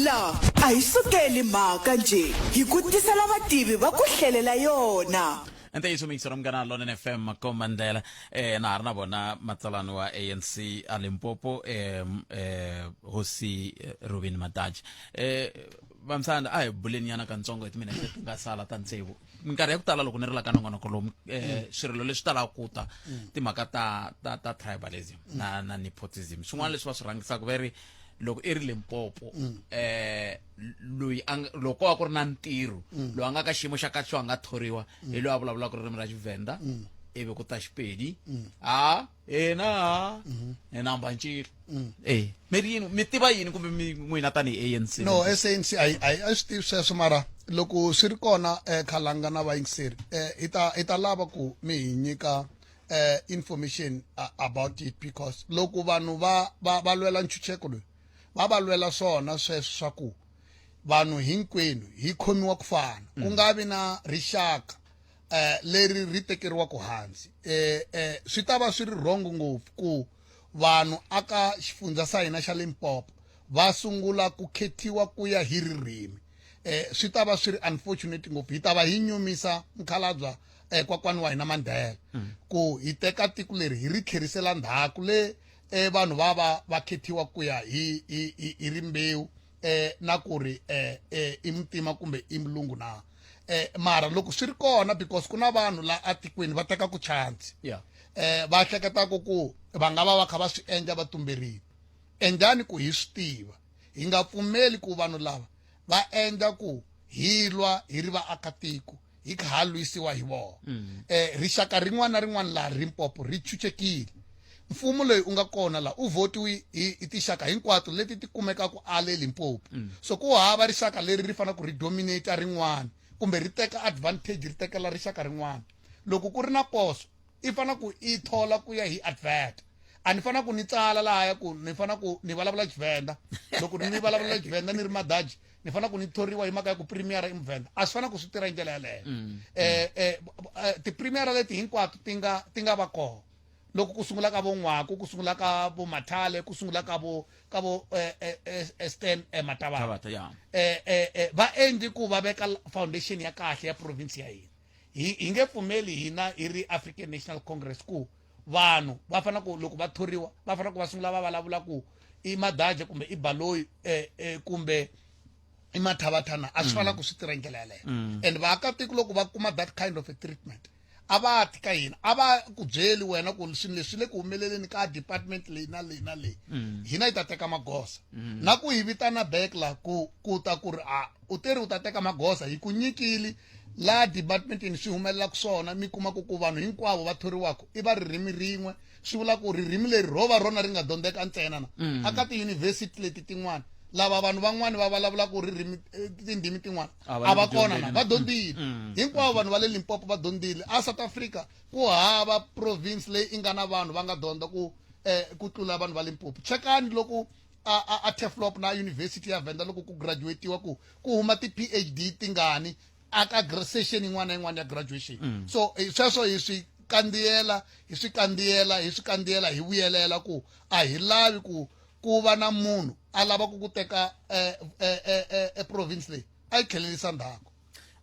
la a hi sukeli mhaka nje hi ku tisela vativi va ku hlelela yona ente yiso mixero mgana London FM makomandela na ha ri na vona matsalani wa ANC a Limpopo hosi Robin Mataji vamsanda a hi buleni yana kantsongo hi timinete ti nga sala ta ntsevu minkarhi ya ku tala loko ni ri la ka nongonoko lomu swirilo leswi talaka ku ta timhaka ta tribalism na nepotism swin'wana leswi va swi rhangisaka va ri loko i ri Limpopo loyi loko a ku ri na ntirho loyi a nga ka xiyimo xa kahle xo a nga thoriwa hi loyi a vulavulaka ririmi ra Xivenda ivi ku ta Xipedi ena Nambancile mi tiva yini kumbe n'wina tanihi ANC? No, ANC a swi tivi sweswo mara loko swi ri kona Khalanga na vayingiseri i ta lava ku mi hi nyika information about it because loko vanhu va lwela nchucheko loyi va lwela swona sweswo swa ku vanhu hinkwenu hi khomiwa ku fana ku nga vi na rixaka leri ri tekeriwaka hansi swi ta va swi ri wrong ngopfu ku vanhu aka xifundza sa hina xa Limpopo va sungula ku khethiwa ku ya hi ririmi swi ta va swi ri unfortunate ngopfu hi ta va hi nyumisa mkhalabya kwakwani wa hina Mandela ku hi teka tiko leri hi ri tlherisela ndhaku le vanhu va khethiwa ku ya hi rimbewu na ku ri i mutima kumbe i mulungu na mara loko swi ri kona because ku na vanhu la atikweni va teka ku chansi va hleketaka ku va nga va kha va swi endla va tumberini enjani ku hi swi tiva hi nga pfumeli ku vanhu lava va endla ku hi lwa hi ri vaakatiko hi kha ha lwisiwa hi vona rixaka rin'wana na rin'wana laha Limpopo ri chuchekile mfumo loyi u nga kona la u votiwi hi tixaka hinkwato leti ti kumekaka ale Limpopo so ku hava rixaka leri ri fanaka ku ri dominate rin'wana kumbe ri teka advantage ri tekela rixaka rin'wana loko ku ri na poso i fana ku i thola ku ya hi advert a ni fana ku ni tsala lahaya ku ni fana ku ni vulavula Xivenda loko ni vulavula Xivenda ni ri madaji ni fana ku ni thoriwa hi mhaka ya ku premier i Muvenda a swi fana ku swi tirha hi ndlela yaleyo ti-premier leti hinkwato ti nga va kona loko ku sungula ka vo Nwaku ku sungula ka vo Mathale ku sungula ka vo Stan Matavata va endli ku va veka foundation ya kahle ya province ya hina hi nge pfumeli hina hi ri African National Congress ku vanhu va fana ku loko va thoriwa va fana ku va sungula va vulavula ku i Madaje kumbe i Baloyi kumbe i Mathavatana a swi fana ku swi tirha ndlela yaleyo and vaakatiko loko va kuma that kind of a treatment a va ti ka hina a va ku byeli wena ku swilo leswi le ku humeleleni ka department leyi na leyi na leyi hina hi ta teka magoza na ku hi vitana back la ku ta ku ri u teri u ta teka magoza hi ku nyikili la departmentini swi humelelaka swona mi kuma ku vanhu hinkwavo va thoriwaka i va ririmi rin'we swi vula ku ririmi leri rova rona ri nga dyondzeka ntsena na aka tiyunivhesiti leti tin'wana lava vanhu van'wani va vulavula ku ririmi tindzimi tin'wana a va kona na va dyondzile hinkwavo vanhu va le Limpopo va dyondzile a South Africa ku hava province leyi i nga na vanhu va nga dyondza ku tlula vanhu va Limpopo chekani loko a Tafelkop na University ya Venda loko ku graduatiwa ku huma ti-PhD tingani aka session yin'wana na yin'wana ya graduation so sweswo hi swi kandziyela hi vuyelela ku a hi lavi ku va na munhu a lava ku teka province leyi a yi tlhelelisa ndhaku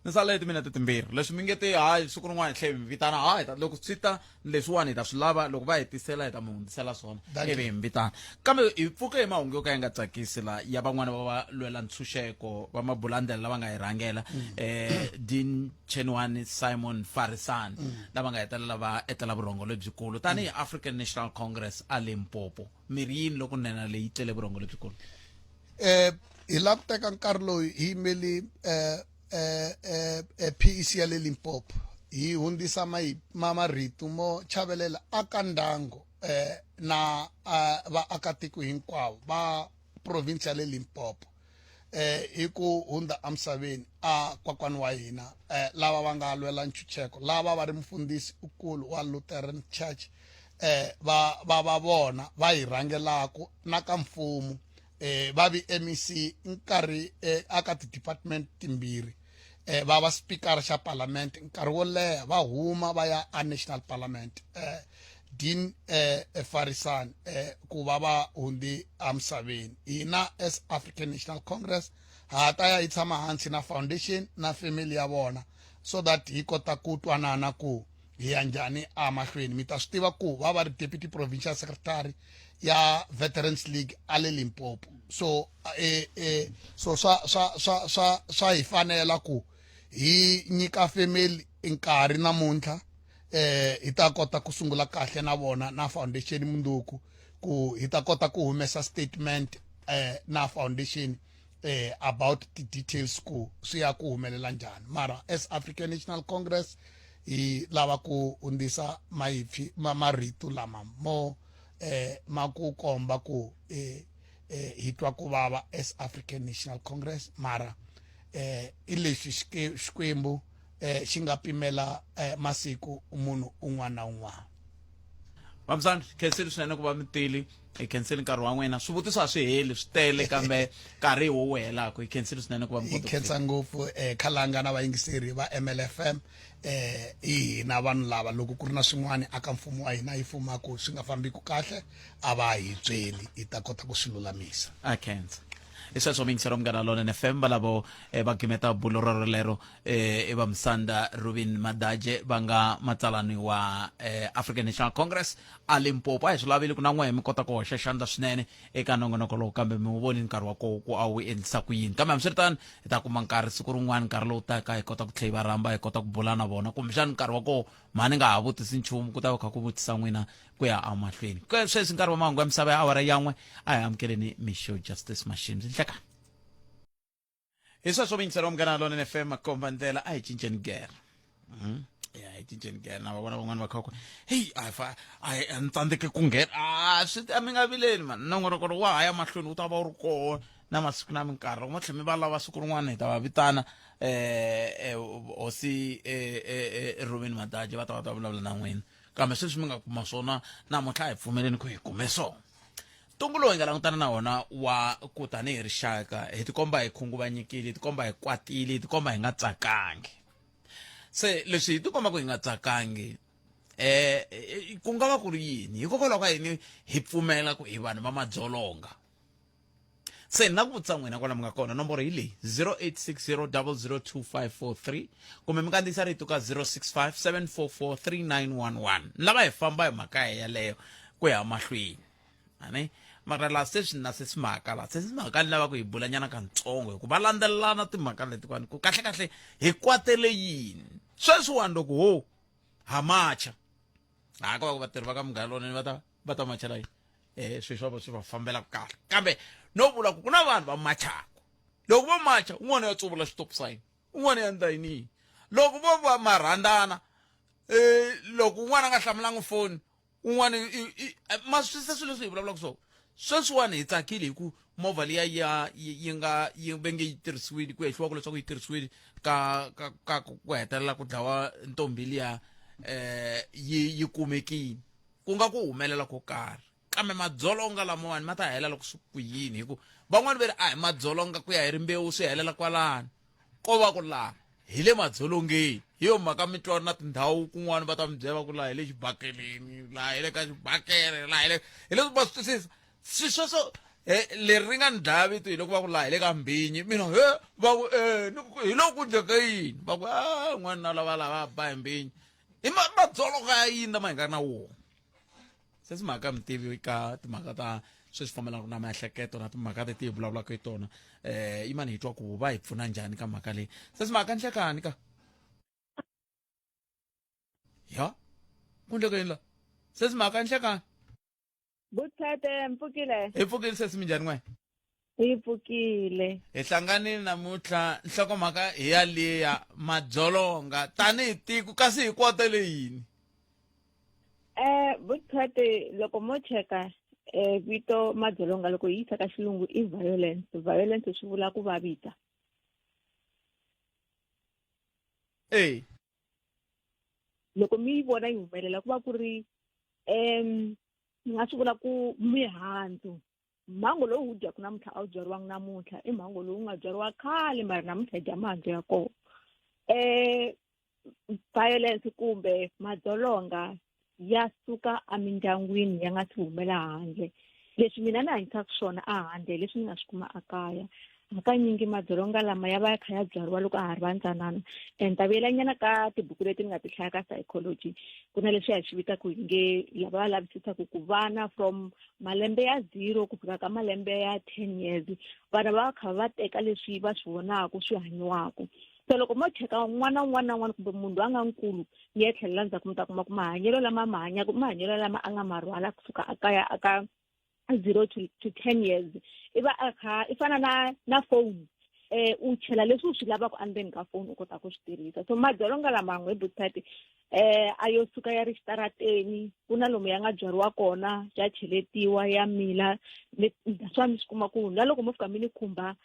ni sale timinete timbirhi leswi mi nge te hayi siku rin'wana hi tlhe mi vitana loko swi ta leswiwani hi ta swi lava loko va hetisela hi ta mi hundzisela swona ivi hi mi vitana kambe hi pfuke hi mahungu yo ka yi nga tsakisi la ya van'wana va va lwela ntshunxeko va mabulandela lava nga hi rhangela Dean Chenwani Simon Farisan lava nga hetelela va etlela vurhongo lebyikulu tanihi African National Congress a Limpopo miri yini loko nena leyi tlele vurhongo lebyikulu hi lava ku teka nkarhi loyi hi yimeli PEC ya le Limpopo hi hundzisa marito mo chavelela aka ndyangu na vaakatiko hinkwavo va province ya le Limpopo hi ku hundza emisaveni a kwakwani wa hina lava va nga lwela nchucheko lava va ri mufundhisi ukulu wa Lutheran Church va vona va hi rhangelaka na ka mfumo va vi MEC nkarhi aka ti-department timbirhi va speaker xa parliament nkarhi wo leha va huma va ya a national parliament Dean Farisan ku va hundi emisaveni hina as African National Congress ha ta ya hi tshama hansi na foundation na family ya vona so that hi kota ku twanana ku hi ya njhani a mahlweni mi ta swi tiva ku va va ri deputy provincial secretary ya Veterans League a le Limpopo. So so swa hi fanela ku hi nyika family nkarhi namuntlha hi ta kota ku sungula kahle na vona na foundation munduku ku hi ta kota ku humesa statement na foundation about the details ku swi ya ku humelela njhani. Mara as African National Congress hi lava ku undisa marito lama mo ma ku komba ku hi twa ku vava as African National Congress. Mara i leswi Xikwembu xi nga pimela masiku munhu un'wana na un'wana. Vamsani khenseli swinene ku va mi tile hi khenseli nkarhi wa n'wina swivutiso a swi heli swi tele kambe nkarhi wo helaka hi khenseli swinene ku va mi hi khensa ngopfu Khalanga na vayingiseri va MLFM hina vanhu lava loko ku ri na swin'wana aka mfumo wa hina yi fumaku swi nga fambiki kahle a va hi byeli hi ta kota ku swi lulamisa. a khensa i sweswo mingisero Munghana Lonene FM valavo va gimeta bulo rorolero i va Msanda Rubin Madaje va nga matsalani wa African National Congress a Limpopo. A hi swi lavile ku na n'wehe mi kota ku hoxa xandla swinene eka nongonoko lowu kambe mi wu voni nkarhi wa ku a wu endlisa ku yini kambe hambiswiritano hi ta kuma nkarhi siku rin'wana nkarhi lowu taka hi kota ku tlhe hi va rhamba hi kota ku bula na vona kumbexani nkarhi wa ko mhani nga ha vutisi nchumu ku ta va kha ku vutisa n'wina ku ya amahlweni. Sweswi nkarhi wa mahungu ya misava ya awara yan'we a hi amukeleni Misho Justice Machines nhleka hi sweswo mingisero Munghana Lonene FM komba ndlela a hi cinceni gere ya hi cinceni gere na va vona van'wana va kha ku hey a ni tsandzeke ku nghena a mi nga vileli mani nongonoko wa ha ya mahlweni wu ta va wu ri kona na masiku na minkarhi mo tlhe mi va lava siku rin'wana hi ta va vitana hosi Rubin Madaje va ta va ta vulavula na n'wina kambe sweswi mi nga kuma swona namuntlha hi pfumeleni ku hi kume swona. Ntungu lowu hi nga langutana na wona wa ku tanihi rixaka hi tikomba hi khunguvanyekile hi tikomba hi kwatile hi tikomba hi nga tsakangi. Se leswi hi tikomba ku hi nga tsakangi ku nga va ku ri yini hikokwalaho ka yini hi pfumela ku hi vanhu va madzolonga. Se na ku vutisa n'wina kwala mi nga kona nomboro hi leyi 0860002543 kumbe mi kandziyisa rito ka 0657443911 lava hi famba hi mhaka yaleyo ku ya mahlweni ani mara la sweswi na sesimhaka la sesimhaka ni lava ku hi bulanyana kantsongo hikuva landzelelana timhaka leti kwani ku kahle kahle hi kwatele yini sweswiwani loko ho ha macha ko va ku vatirhi va ka Munghana Lonene va ta macha la yini swi swa va fambela kahle kambe no vula ku na vanhu va machaka loko va macha un'wana ya tsuvula stop sign un'wana ya ndla yini loko va marhandzana loko un'wana a nga hlamulangi foni un'wana ma swisa swilo leswi hi vulavulaka swona sweswiwani hi tsakile hi ku movha liya yi venge yi tirhisiwile ku hehliwa ku leswaku yi tirhisiwile ka ku hetelela ku dlawa ntombi liya yi kumekile ku nga ku humelela ko karhi kambe madzolonga lamawani ma ta hela loko swi ku yini hi ku van'wani va ri a hi madzolonga ku ya hi rimbewu swi helela kwalani ko va ku laha hi le madzolongeni hi yo mhaka mi twa na tindhawu kun'wana va ta mi byela ku laha hi le xibakeleni laha hi le ka xibakele laha hi leswi va swi twisisa swi sweswo leri ri nga ni dlaya vito hi loko va ku laha hi le ka mbinyi mina va ku hi loko ku ndleka yini va ku n'wana na lava ba hi mbinyi hi madzolonga ya yini lama hi nga na wona. Sesimhaka mitivi ka timhaka ta sweswi fambelaka na miehleketo na timhaka leti hi vulavulaka hi tona yimani hi twa ku va hi pfuna njhani ka mhaka leyi sesimhaka nhlekani ka ya ku ndleka yini la sesimhaka nhlekani Buthete mpfukile hi pfukile sesi minjhani n'we hi pfukile hi hlanganile namuntlha nhlokomhaka hi yaliya madzolonga tanihi tiko kasi hi kotele yini Buthete loko mo cheka vito madzolonga loko hi yisa ka xilungu i violence swi vula ku vavisa loko mi vona yi humelela ku va ku ri nga swi vula ku mihandzu mhangu lowu wu dyaku namuntlha a wu byariwangi namuntlha i mhangu lowu nga byariwa khale mara namuntlha hi dya mihandzu ya kona. Violence kumbe madzolonga ya suka emindyangwini ya nga si humela handle leswi mina ni hanyisaka swona a handle leswi ni nga swi kuma ekaya hakanyingi madzolonga lama ya va ya kha ya byariwa loko a ha ri vantsanana and ta vuyelanyana ka tibuku leti ni nga ti hlaya ka psychology ku na leswi hi swi vitaka hi nge lava va lavisisaka ku vana from malembe ya 0 ku fika ka malembe ya 10 years vana va kha va teka leswi va swi vonaka swi hanyiwaka. So loko mo cheka n'wana un'wana na un'wana kumbe munhu loyi a nga nkulu ni ya tlhelela ndzhaku mi ta kuma ku mahanyelo lama ma hanyaka mahanyelo lama a nga ma rhwala kusuka aka 0 to 10 years iva i fana na phone u chela leswi u swi lavaka endzeni ka phone u kota ku swi tirhisa. So madzolonga lama hi website a yo suka ya ri xitarateni ku na lomu ya nga byariwa kona ya cheletiwa ya mila swa mi swi kuma ku na loko mo fika mi ni khumba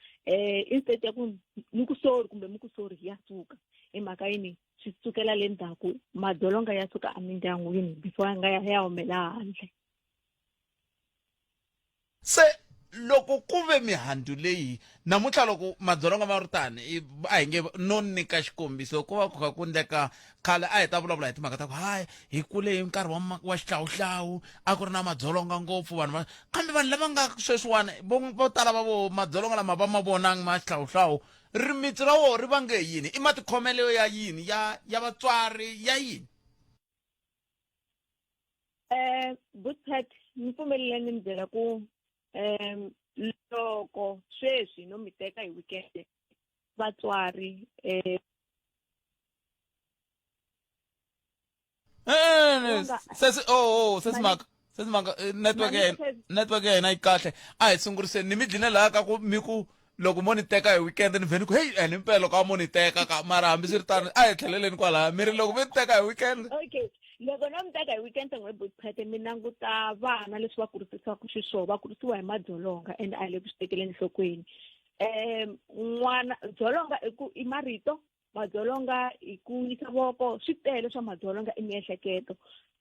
instead ya ku mi ku sori kumbe mi ku sori ya suka emhaka yini swi sukela le ndzhaku madzolonga ya suka emindyangwini before ya humela handle. se loko ku ve mihandzu leyi namuntlha loko madzolonga ma ri tani a hi nge no nyika xikombiso ku va ku kha ku endleka khale a hi ta vulavula hi timhaka ta ku hayi hi kule hi nkarhi wa xihlawuhlawu a ku ri na madzolonga ngopfu vanhu kambe vanhu lava nga sweswiwani vo tala va vo madzolonga lama va ma vonangi ma xihlawuhlawu rimitsi ra woho ri vange yini i matikhomelo ya yini ya vatswari ya yini. Buthat ni pfumeleleni mi byela ku loko sweswi no mi teka hi weekend vatswari sesimaka network ya hina yi kahle a hi sunguriseni ni mi dline laha ka ku mi ku loko mo ni teka hi weekend ni vheni ku heyi ni mpela loko a mo ni teka mara hambi swi ri tano a hi tlheleleni kwalaya mi ri loko mi ni teka hi weekend. Okay, loko no mi teka hi weekend n'webutphete mi languta vana leswi va kurisisaka xiswona va kurisiwa hi madzolonga and a hi le ku swi tekeleni enhlokweni. N'wana dzolonga i marito madzolonga i ku yisa voko swi tele swa madzolonga i miehleketo.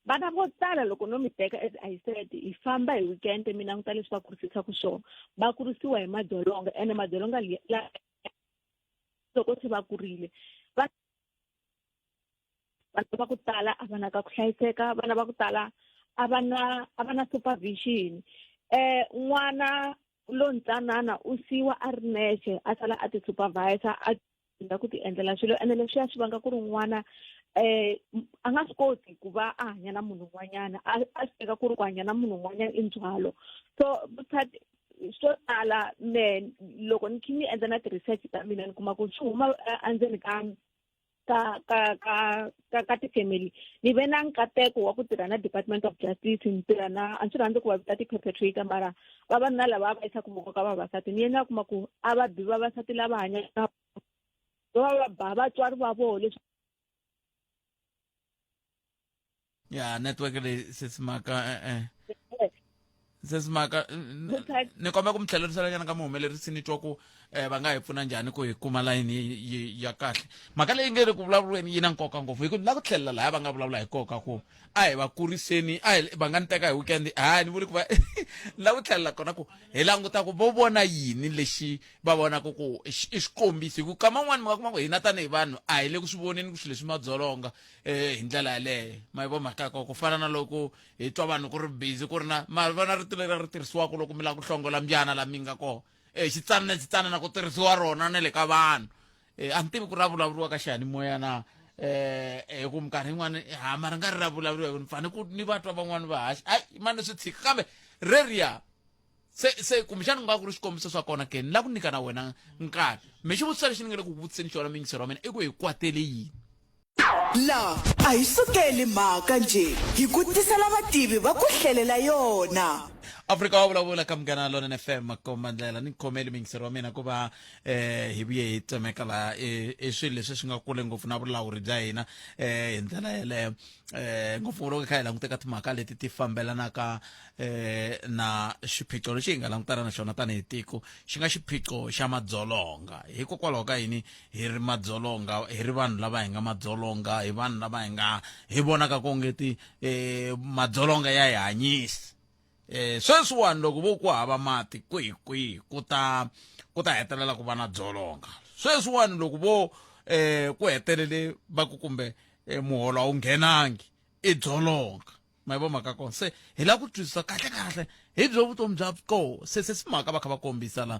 Vana vo tala loko no mi teka as I said hi famba hi weekend mi languta leswi va kurisisaka swona va kurisiwa hi madzolonga ene madzolonga loko se va kurile vana va ku tala a va na ka ku hlayiseka vana va ku tala a va na supervision. N'wana lontsanana u siwa a ri nexe a sala a ti supervisor a endla ku ti endlela swilo ene leswiya swi vanga ku ri n'wana a nga swi koti ku va a hanya na munhu un'wanyana a swi teka ku ri ku hanya na munhu un'wanyana i ndzhwalo. So swo tala loko ni kha ni endla na ti-research ta mina ni kuma ku swi huma endzeni ka ti-family ni ve na nkateko wa ku tirha na Department of Justice ni tirha na a swi rhandzi ku va vita ti-perpetrator mara vavanuna lava va yisaka moko ka vavasati ni yena kuma ku a va bi vavasati lava hanyaka va ba vatswari va vona leswi ya network leyi sesimaka ni kombela ku mi tlhelerisela ka muhumelerisi ni twa ku va nga hi pfuna njhani ku hi kuma layini ya kahle. Mhaka leyi nge ri ku vulavuriweni yi na nkoka ngopfu hi ku la ku tlhelela laya va nga vulavula hi koka ku a hi va kuriseni va nga ni teka hi weekend ni vuli ku va la ku tlhelela kona ku hi languta ku vo vona yini lexi va vonaka ku i xikombiso hi ku kama n'wani mi nga kuma ku hina tanihi vanhu a hi le ku swi voneni ku swilo leswi madzolonga hi ndlela yaleyo ma yi vo mhaka ku fana na loko hi twa vanhu ku ri busy ku ri na ma vona rito leri ri tirhisiwaka loko mi lava ku hlongola mbyana la mi nga kona xitsana na ku tirhisiwa rona na le ka vanhu a ni tivi ku ri vulavuriwa ka xiyanimoya na hi ku minkarhi yin'wana mara nga ri ra vulavuriwa ni fane ku ni vatwa van'wani va haxa hayi mani swi tshika kambe reriya se kumbexana ku nga ku ri swikombiso swa kona ke ni la ku nyika na wena nkarhi me xivutiso lexi ni nga le ku vutiseni xona mingisero wa mina i ku hi kwatele yini la a hi sukeli mhaka nje hi ku tisela vativi va ku hlelela yona. Afrika wa vulavula ka Munghana Lonene FM Komandlela ni khomeli mingisero wa mina ku va hi vuye hi tsemeka la swilo leswi swi nga kule ngopfu na vulawuri bya hina hi ndlela yeleyo ngopfu loko kha hi languteka timhaka leti ti fambelanaka na xiphiqo lexi hi nga langutana na xona tanihi tiko xi nga xiphiqo xa madzolonga hikokwalaho ka yini hi ri madzolonga hi ri vanhu lava hi nga madzolonga hi vanhu lava hi vonaka ku ngeti madzolonga ya hi hanyisa. Sweswiwani loko vo ku hava mati kwihi ku ta hetelela ku va na dzolonga. Sweswiwani loko vo ku hetelele va ku kumbe muholo a wu nghenangi i dzolonga ma yi vo mhaka kona se hi la ku twisisa kahle hi byo vutomi bya ko se simhaka va kha va kombisa la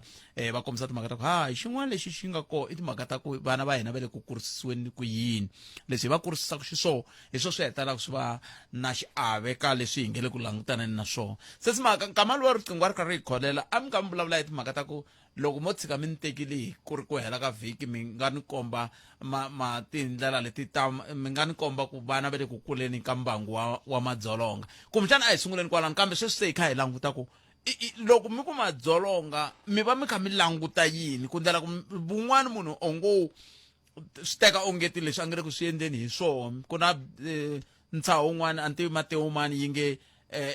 va kombisa timhaka ta ku hayi xin'wana lexi xi nga ko i timhaka ta ku vana va hina va le ku kurisisiweni ku yini leswi hi va kurisisaka xiswona hi swo swi hetelaka swi va na xiave ka leswi hi nge le ku langutaneni na swona se simhaka nkama lowa riqingho a ri karhi hi kholela a mi nga mi vulavula hi timhaka ta ku loko mo tshika mi ni tekile ku ri ku hela ka vhiki mi nga ni komba tindlela leti mi nga ni komba ku vana va le ku kuleni ka mbangu wa madzolonga kumbexana a hi sunguleni kwalano kambe sweswi se hi kha hi languta ku loko mi ku madzolonga mi va mi kha mi languta yini ku ndlela ku vun'wana munhu ongo swi teka ongeti leswi a nga le ku swi endleni hi swona ku na ntshaho wun'wana a ntivi mateo wun'wana yi nge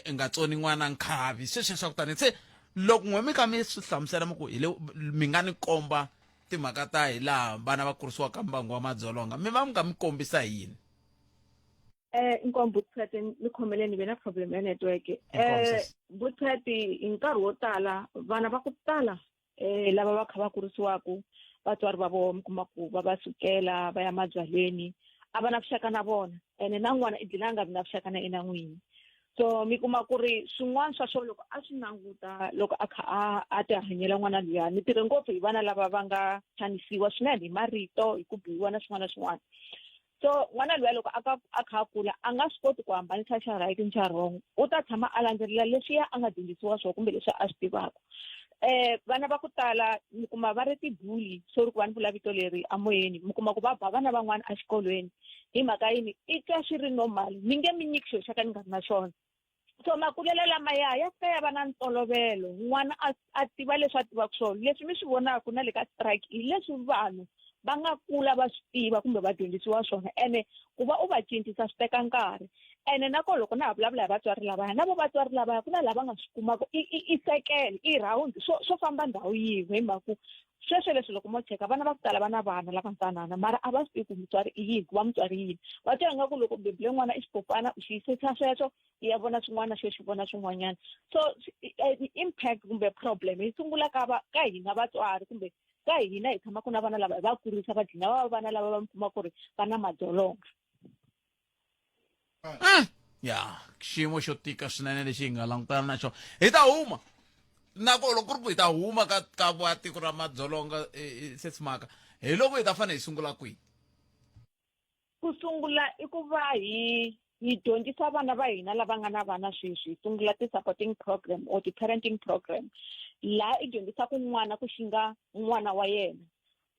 nga tsoni n'wana nkhavi sweswo swa ku tani se loko n'we mi kha mi swi hlamusela mi ku mi nga ni komba timhaka ta hi laha vana va kurisiwaka mbangu wa madzolonga mi va mi nga mi kombisa yini inkomo Buthati ni khomeleni ve na problem ya network Buthati hi nkarhi wo tala vana va ku tala lava va kha va kurisiwaku vatswari va vona mi kuma ku va va sukela va ya mabyaleni a va na vuxaka na vona ene na n'wana i dlina a nga vi na vuxaka na ina n'wini so mi kuma ku ri swin'wana swa swona loko a swi languta loko a kha a ti hanyela n'wana luya ni tirhe ngopfu hi vana lava va nga xanisiwa swinene hi marito hi ku biwa na swin'wana na swin'wana so n'wana luya loko a kha a kula a nga swi koti ku hambanisa xa right ni xa wrong u ta tshama a landzelela leswiya a nga dyondzisiwa swona kumbe leswi a swi tivaka vana va ku tala mi kuma va ri tibuli so ri ku va ni vula vito leri amoyeni mi kuma ku va ba vana van'wana a xikolweni hi mhaka yini i twa swi ri normal mi nge mi nyiki xilo xa ka ni nga ri na xona so makulelo lamaya ya fika ya va na ntolovelo n'wana a tiva leswi a tivaka swona leswi mi swi vonaka na le ka strike hi leswi vanhu va nga kula va swi tiva kumbe va dyondzisiwa swona ene ku va u va cincisa swi teka nkarhi ene nako loko na ha vulavula hi vatswari lavaya na vo vatswari lavaya ku na lava nga swi kumaka i sekele i rhawundi swo famba ndhawu yin'we hi mhaka ku sweswo leswi loko mo cheka vana va ku tala va na vana lava ntsanana mara a va swi tivi ku mutswari i yini ku va mutswari yini va twa nga ku loko bebule n'wana i xipopana u xi yisisa sweswo i ya vona swin'wana xo xi vona swin'wanyana so impact kumbe problem yi sungula ka hina vatswari kumbe ka hina hi tshamaka na vana lava hi va kurisa va dlina va vana lava va mi kuma ku ri va na madzolonga ya xiyimo xo tika swinene lexi hi nga langutana na xona hi ta huma nako loko ku ri ku hi ta huma ka va tiko ra madzolonga sesimaka hi loko hi ta fanele hi sungula kwihi ku sungula i ku va hi dyondzisa vana va hina lava nga na vana sweswi hi sungula ti-supporting program or ti-parenting program laha i dyondzisaka n'wana ku xinga n'wana wa yena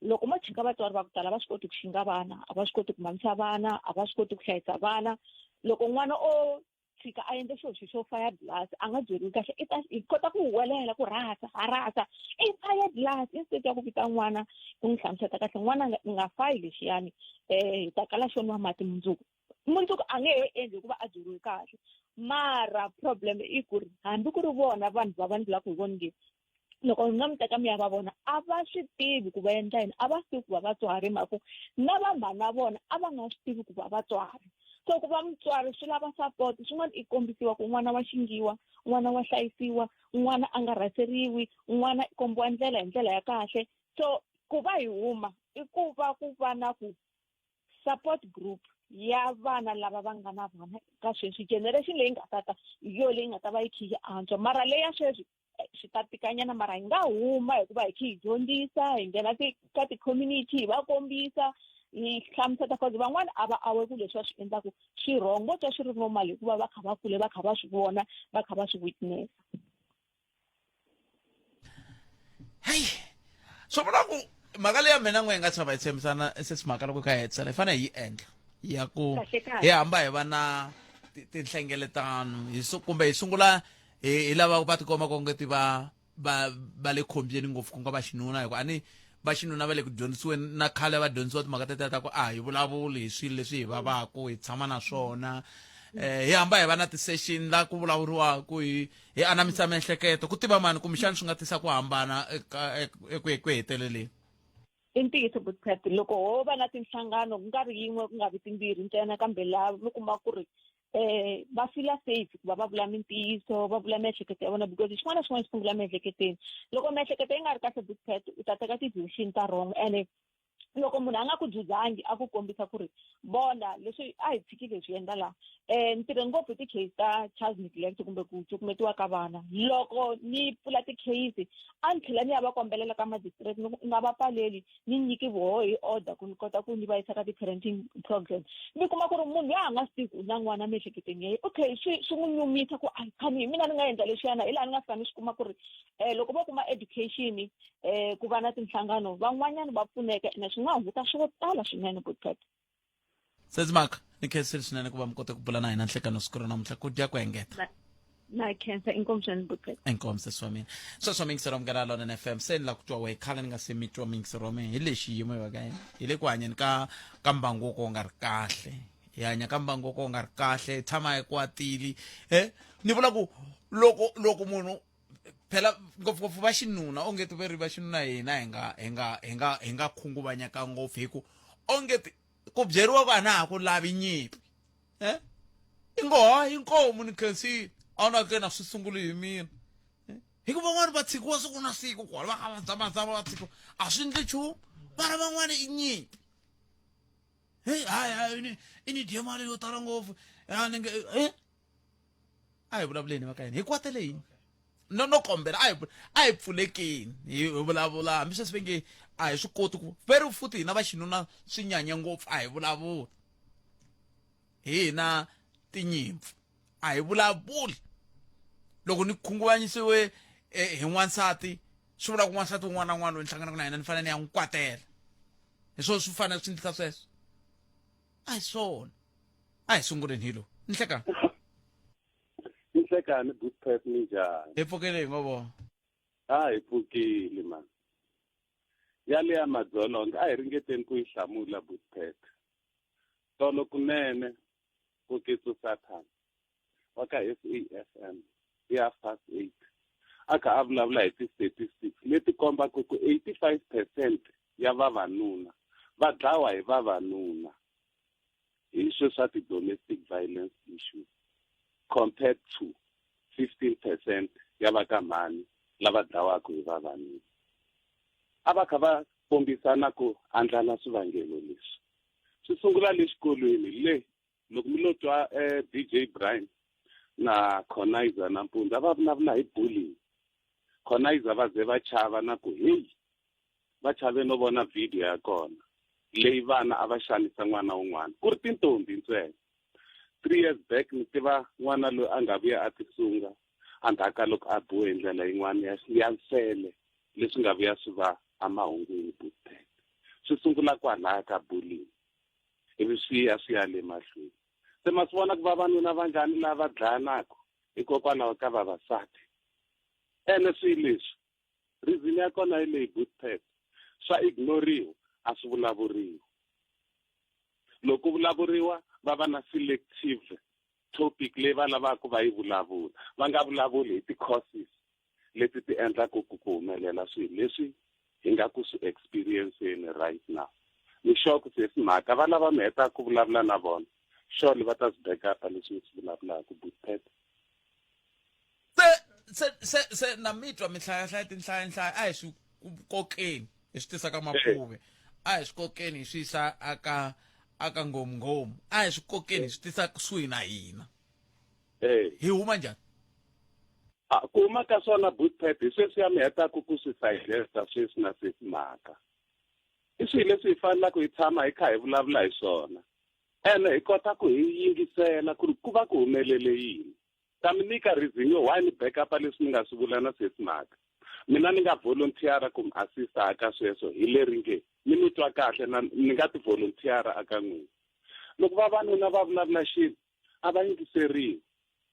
loko mo chika vatswari va ku tala va swi koti ku xinga vana a va swi koti ku mamisa vana a va swi koti ku hlayisa vana loko n'wana o tshika a endle xilo xo fire glass a nga byeriwi kahle i kota ku huwelela ku rasa i fire glass instead ya ku vita n'wana u n'wi hlamuseta kahle n'wana nga fayi lexiyani hi ta kala xo nwa mati mundzuku a nge he endli hikuva a byeriwi kahle mara problem i ku ri hambi ku ri vona vanhu va vandlulaka hi vona nge loko ni nga mi teka mi ya va vona a va swi tivi ku va endla yini a va swi tivi ku va vatswari mhaku na vamhana vona a va nga swi tivi ku va vatswari so ku va mutswari swi lava support swin'wana i kombisiwa ku n'wana wa xingiwa n'wana wa hlayisiwa n'wana a nga raseriwi n'wana i kombiwa ndlela hi ndlela ya kahle so ku va hi huma i ku va na ku support group ya vana lava va nga na vana ka sweswi generation leyi nga tata yo leyi nga ta va yi khi yi antswa mara leyi ya sweswi swi ta tikanyana mara hi nga huma hikuva hi khi hi dyondzisa hi nghena ka ti-community hi va kombisa hi hlamuseta cause van'wana a va awe ku leswi va swi endlaku swi wrong vo twa swi ri normal hikuva va kha va kule va kha va swi vona va kha va swi witnessa hayi swo vula ku mhaka leyi ya mina n'we hi nga tshama hi tshembisana sesimhaka loko hi kha hi hetisela hi fanele hi endla ya ku hi hamba hi va na tinhlengeletano kumbe hi sungula hi lava va tikomba kongeti va le khombyeni ngopfu ku nga va xinuna hikuva a ni va xinuna va le ku dyondzisiweni na khale va dyondzisiwa timhaka ta ku hi vulavuli hi swilo leswi hi vavaku hi tshama na swona hi hamba hi va na ti-session la ku vulavuriwaku hi anamisa miehleketo ku tiva mani kumbexani swi nga tisa ku hambana eku heteleleni i ntiyiso Buthati loko ho va na tinhlangano ku nga ri yin'we ku nga vi timbirhi ntsena kambe laha mi kuma ku ri va fila safe ku va vula mintiyiso va vula miehleketo ya vona because xin'wana na xin'wana xi sungula miehleketeni loko miehleketo yi nga ri kahle Buthati u ta teka ti-decision ta wrong ene loko munhu a nga ku juzangi a ku kombisa ku ri bona leswi a hi tshikile swi endla laha ni tirhe ngopfu ti-case ta child neglect kumbe ku cukumetiwa ka vana loko ni pfula ti-case a ni tlhela ni ya va kombelela ka magistrate ni nga va pfaleli ni nyiki voho hi order ku ni kota ku ni va yisa ka ti-parenting program mi kuma ku ri munhu loyi a nga swi tivi u na n'wana miehleketweni ya ye okay swi n'wi nyumisa ku a khani mina ni nga endla leswiyana hi laha ni nga fika ni swi kuma ku ri loko vo kuma education ku va na tinhlangano van'wanyana va pfuneka ene swi nga hunguta swo tala swinene Buthpet. Sezimaka ni khensile swinene ku va mi kota ku bula na hina nhlekano siku ra namuntlha ku dya ku engeta na khensa inkomsheni Buthpet. enkomo sesi wa mina sweswo mingisero mukela lona FM se ni la ku twa we khale ni nga se mi twa mingisero wa mina hi le xiyimo wa ka hina hi le ku hanyeni ka mbangu ko nga ri kahle hi hanya ka mbangu ko nga ri kahle tshama hi kwatili ni vula ku loko munhu phela ngopfungopfu va xinuna ongeti veri va xinuna hina hi nga khunguvanyaka ngopfu hi ku ongeti ku byeriwa ku a na ha ku lavi nyimpi inkomu ni khensile a wu na ke na swi sunguli hi mina hi ku van'wani va tshikiwa siku na siku kwala va kha va zamazama va tshikiwa a swi endli nchumu mara van'wani i nyimpi hayi i ni dye mali yo tala ngopfu a hi vulavuleni va ka hina hi kwatele yini no kombela a hi pfulekeni hi vulavula hambi sweswi ve nge a hi swi koti ku veri futhi hina va xinuna swi nyanya ngopfu a hi vulavuli hina tinyimpfu a hi vulavuli loko ni khunguvanyisiwe hi n'wansati swi vula ku n'wansati wun'wana na wun'wana loyi ni hlanganaka na yena ni fanele ni ya n'wi kwatela hi swona swi fanele swi endlisa sweswo a hi swona a hi sunguleni hilo ni hlekani Nhlekani Buthpet ninjani? hi pfukile ngo vona Hi pfukile man. Yale ya madzolonga a hi ringeteni ku yi hlamula Buthpet. Tolo kunene ku kitso Satan. Wa ka SAFM ya fast 8. Aka a vulavula hi ti-statistics leti komba ku 85% ya vavanuna va dlawa hi vavanuna hi swilo swa ti-domestic violence issues compared to 15% ya vakamhani lava dlawaka hi vavanuna. A va kha va kombisana ku andlala swivangelo leswi. Swi sungula le xikolweni le loko mi lo twa DJ Brian na Khonaiza na Mpundza va vulavula hi bullying. Khonaiza va ze va chava na ku hey va chave no vona video ya kona leyi vana a va xanisa n'wana wun'wana ku ri tintombi ntsena. 3 years back ni tiva n'wana loyi a nga vuya a tisunga andhaka loko a biwe hi ndlela yin'wana ya nsele leswi nga vuya swi va emahungwini Buthpet. Swi sungula kwalaya ka bullying ivi swi ya le mahlweni. Se ma swi vona ku vavanuna vanjhani lava dlayanaka hikokwalaho ka vavasati. Ene swi leswi reason ya kona yi leyi Buthpet swa ignoriwa a swi vulavuriwa. Loko vulavuriwa va va na selective topic leyi va lavaka va yi vulavula va nga vulavuli hi ti-causes leti ti endlaka ku humelela swilo leswi hi nga ku swi experienceni right now. Ni sure ku se simhaka va lava mi heta ku vulavula na vona surely va ta swi backup leswi mi swi vulavulaka Buthpet. se na mitwa mihlayahlaya tinhlayahlaya a hi swi kokeni hi swi tisaka maphuve a hi swi kokeni hi swi yisa aka ngomngom a hi swi kokeni hi swi tisa kusuhi na hina hi huma njhani ku huma ka swona Buthpet hi sweswi ya mi hetaka ku swi silenta sweswi na sesimhaka i swilo leswi hi fanelaka hi tshama hi kha hi vulavula hi swona ene hi kota ku hi yingisela ku ri ku va ku humelele yini ta mi nyika reason yo why ni backup leswi ni nga swi vula na sesimhaka mina ni nga volunteer ku mi assist aka sweswo hi le ringe ni mi twa kahle na ni nga ti volunteer aka n'wina loko vavanuna va vulavula xilo a va yingiseriwi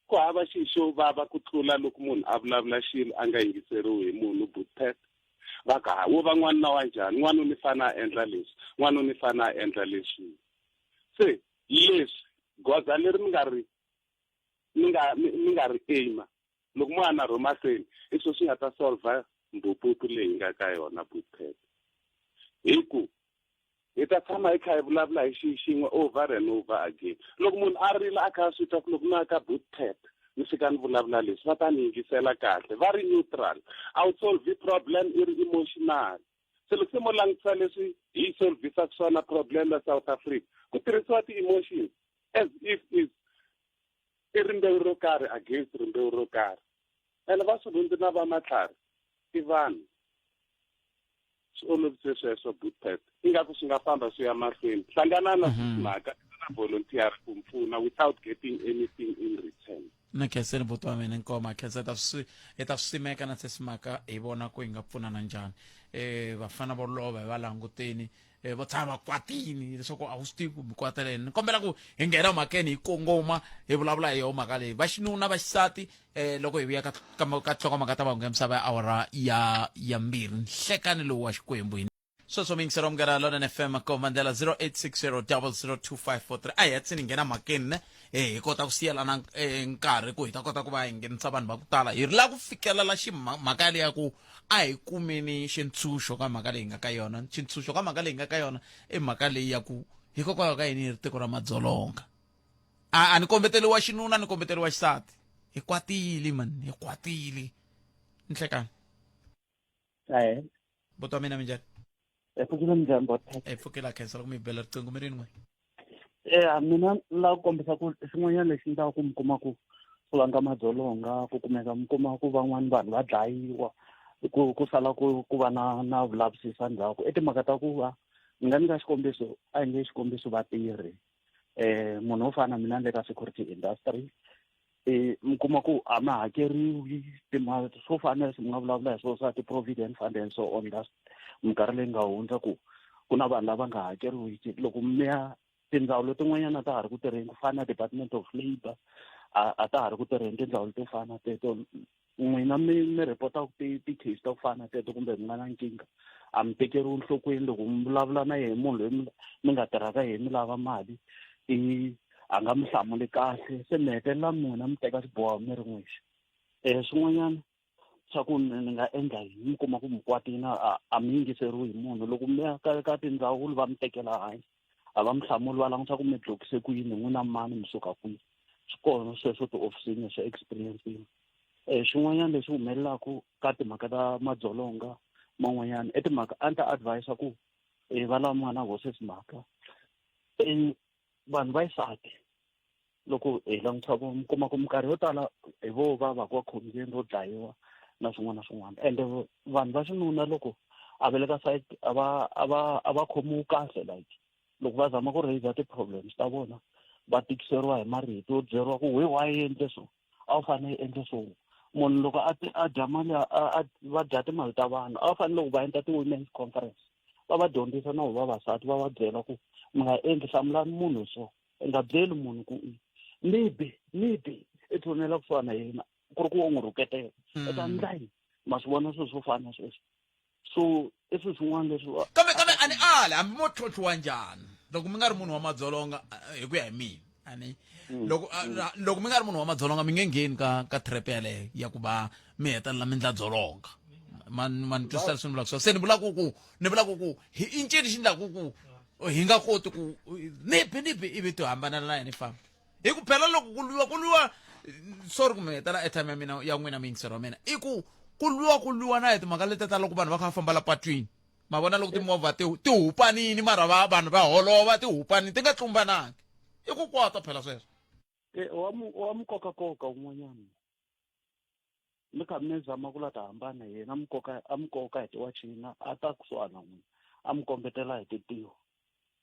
ku hava xixo vava ku tlula loko munhu a vulavula xilo a nga yingiseriwi hi munhu Buthpet va ka wo va n'wana wa njhani n'wana ni fana endla leswi n'wana ni fana endla leswi se leswi goza leri mi nga ri aima loko n'wana romaseni i swo swi nga ta solve mbuputu leyi nga ka yona Buthpet hi ku hi ta tshama hi kha hi vulavula hi xixin'we over and over again loko munhu a rila a kha a swi twa ku loko na ka Buthpet ni fika ni vulavula leswi va ta ni yingisela kahle va ri neutral a wu solve problem i ri emotional se loko se mo langutisa leswi hi solvisaka swona problem ya South Africa ku tirhisiwa ti-emotions as if is i rimbewu ro karhi against rimbewu ro karhi ene va swilundzi na va matlhari i vanhu swi olovise sweswo Bootpet ingaku swi nga famba swi ya mahlweni hlangana na mhaka na volunteer ku mpfuna without getting anything in return. na khenseni buti wa mina nkoma khensa hi ta swi simeka na sesimaka hi vona ku hi nga pfunana njhani vafana vo lova hi va languteni vo tshama kwatini leswaku a wu swi tivi ku mi kwateleni ni kombela ku hi nghena mhakeni hi kongoma hi vulavula hi yona mhaka leyi vaxinuna vaxisati loko hi vuya ka nhlokomhaka ta vanhu ya misava ya awara ya mbirhi nhlekani lowu wa xikwembu sweswo mingisero omgera lona FM komandela 0860002543 a hi yatsini nghena mhakeni hi kota ku siyelana nkarhi ku hi ta kota ku va hi nghenisa vanhu va ku tala hi ri la ku fikelela mhaka leyi ya ku a hi kumeni xintshunxo ka mhaka leyi nga ka yona xintshunxo ka mhaka leyi nga ka yona i mhaka leyi ya ku hikokwalaho ka yini hi ri tiko ra madzolonga a ni kombeteli wa xinuna ni kombeteli wa xisati hi kwatile mani hi kwatile ni hlekani buti wa mina minjhani pfukile minjhani Bootpet pfukela khensa loko mi bela riqingho mi rini n'we mina la ku kombisa ku xin'wanyana lexi ndlaku ku mi kuma ku vanga madzolonga ku kumeka mi kuma ku van'wani vanhu va dlayiwa ku sala ku va na vulavisisi ndzhaku i timhaka ta ku va mi nga nyika xikombiso a hi nge xikombiso vatirhi munhu wo fana na mina le ka security industry mi kuma ku a ma hakeriwi timali swo fana leswi mi nga vulavula hi swona swa ti-provident fund and so on minkarhi leyi nga hundza ku na vanhu lava nga hakeriwi loko mi ya tindzawulo tin'wanyana ta ha ri ku tirheni ku fana na Department of Labour a ta ha ri ku tirheni tindzawulo to fana teto n'wina mi report-aku ti-case ta ku fana teto kumbe mi nga na nkingha a mi tekeriwi nhlokweni loko mi vulavula na yena munhu loyi mi nga tirhaka yena mi lava mali a nga mi hlamuli kahle se mi hetelela n'wina mi teka xiboho mi ri n'wexe swin'wanyana swa ku ni nga endla yini mi kuma ku mi kwatina a mi yingiseriwi hi munhu loko mi ya ka tindzawulo va mi tekela hansi a va mi hlamuli va langutisa ku mi dlokise ku yini n'wina mani mi suka kwihi swi kona sweswo ti-ofisini swa experience xin'wanyana lexi humelelaku ka timhaka ta madzolonga man'wanyana i timhaka a ni ta advise ku va lava nga na hosi mhaka vanhu va xisati loko hi langutisa ku mi kuma ku minkarhi yo tala hi vo va va ku khombyeni ro dlayiwa na swin'wana na swin'wana ende vanhu va xinuna loko a ve le ka site a va khomiwi kahle like loko va zama ku raise ti-problems ta vona va tikiseriwa hi marito yo byeriwa ku wa endle so a wu fanele endle so munhu loko a dya mali va dya timali ta vanhu a va fanele loko va endla ti-women's conference va va dyondzisa na vavasati va va byela ku mi nga endli hlamulani munhu so i nga byeli munhu ku maybe i tshunela ku fana yena ku ri ku u n'wi rhuketela eka ndlayi ma swi vona swilo swo fana sweswo so i swilo swin'wana leswi kambe a ni ali hambi mo tlhontlhiwa njhani loko mi nga ri munhu wa madzolonga hi ku ya hi mina ani loko mi nga ri munhu wa madzolonga mi nge ngheni ka trap yaleyo ya ku va mi hetelela mi ndla dzolonga man twisisa leswi ni vulaka swona se ni vulaka ku i ncini xi ndlaku ku hi nga koti ku nipi ivi ti hambana na yena famba hi ku phela loko ku lwiwa sorry ku mi hetela airtime ya mina ya n'wina miyingiselo wa mina i ku lwiwa na hi timhaka leti ta loko vanhu va kha va famba la patwini ma vona loko timovha ti hupanini mara vanhu va holova ti hupanini ti nga tlumbanangi i ku kwata phela sweswo wa mukokakoka un'wanyana mi kha mi zama ku la ta hambana yena a mukoka hi tiwachina a ta kusuhana n'wina a mi kombetela hi titiwa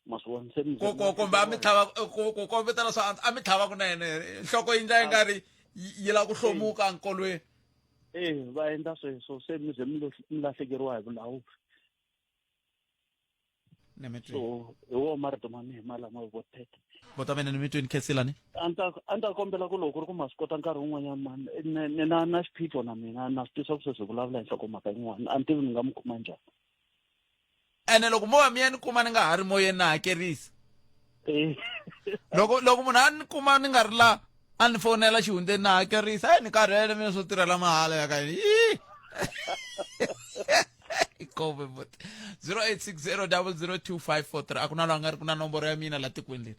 ma swi vona se mi kumbe ku kombetela swa a mi tlhava kunene nhloko yi ndla yi nga ri yi la ku hlomuka enkolweni va endla sweswo se mi ze mi lahlekeriwa hi vulawuri so hi wo marito ma mehe malama Bootpet bota mina ni mi tweni khensilani a ni ta kombela ku loko ri ku ma swi kota nkarhi wun'wanyana mani ni na xiphiqo na mina na swi tisa ku sweswi hi vulavula hi nhlokomhaka yin'wana a ni tivi ni nga mi kuma njhani ene loko mo va mi ya ni kuma ni nga ha ri moyeni na hakerisa loko munhu a ni kuma ni nga ri la a ni fonela xihundeni na hakerisa ni karhele mina swo tirhela mahala ya ka yini ikove but 0860002543 a ku na loyi a nga ri ku na nomboro ya mina la tikweni leri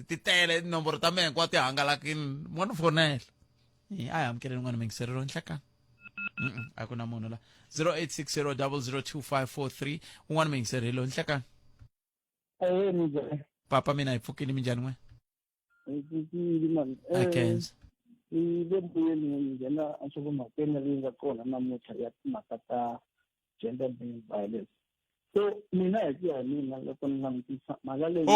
ti tele tinomboro ta mina hinkwato ti hangalakini mo ni fonela a hi amukeleni n'wana mingiselelo nhlekani a ku na munhu la 0860002543 un'wana mi yingiserile nhlekani papa mina hi pfukile minjhani n'we akenza mbuyeni nghena nhlokomhakeni leyi nga kona namuntlha ya timhaka ta gender based violence. So mina hi ku ya hi mina loko ni langutisa mhaka leyi